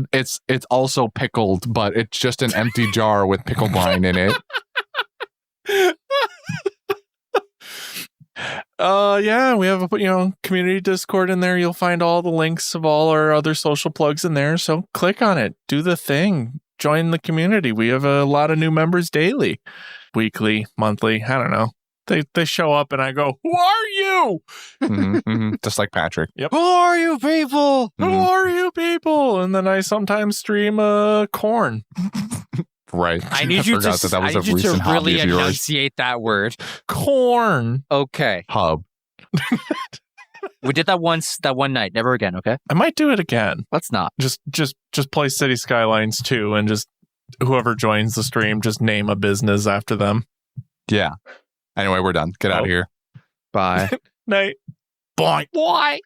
also pickled, but it's just an empty jar with pickle brine in it. Yeah, we have a community Discord in there. You'll find all the links of all our other social plugs in there. So click on it, do the thing, join the community. We have a lot of new members daily, weekly, monthly. I don't know. They show up and I go, "Who are you?" Just like Patrick. Yep. Who are you people? Who are you people? And then I sometimes stream corn. Right. I need you forgot to, that was I a need you recent to really hobby of yours. enunciate that word. Corn. Okay. Hub. We did that once, that one night. Never again, okay? I might do it again. Let's not. Just play City Skylines 2 and just whoever joins the stream, just name a business after them. Yeah. Anyway, we're done. Get out of here. Bye. Night. Boing. Why?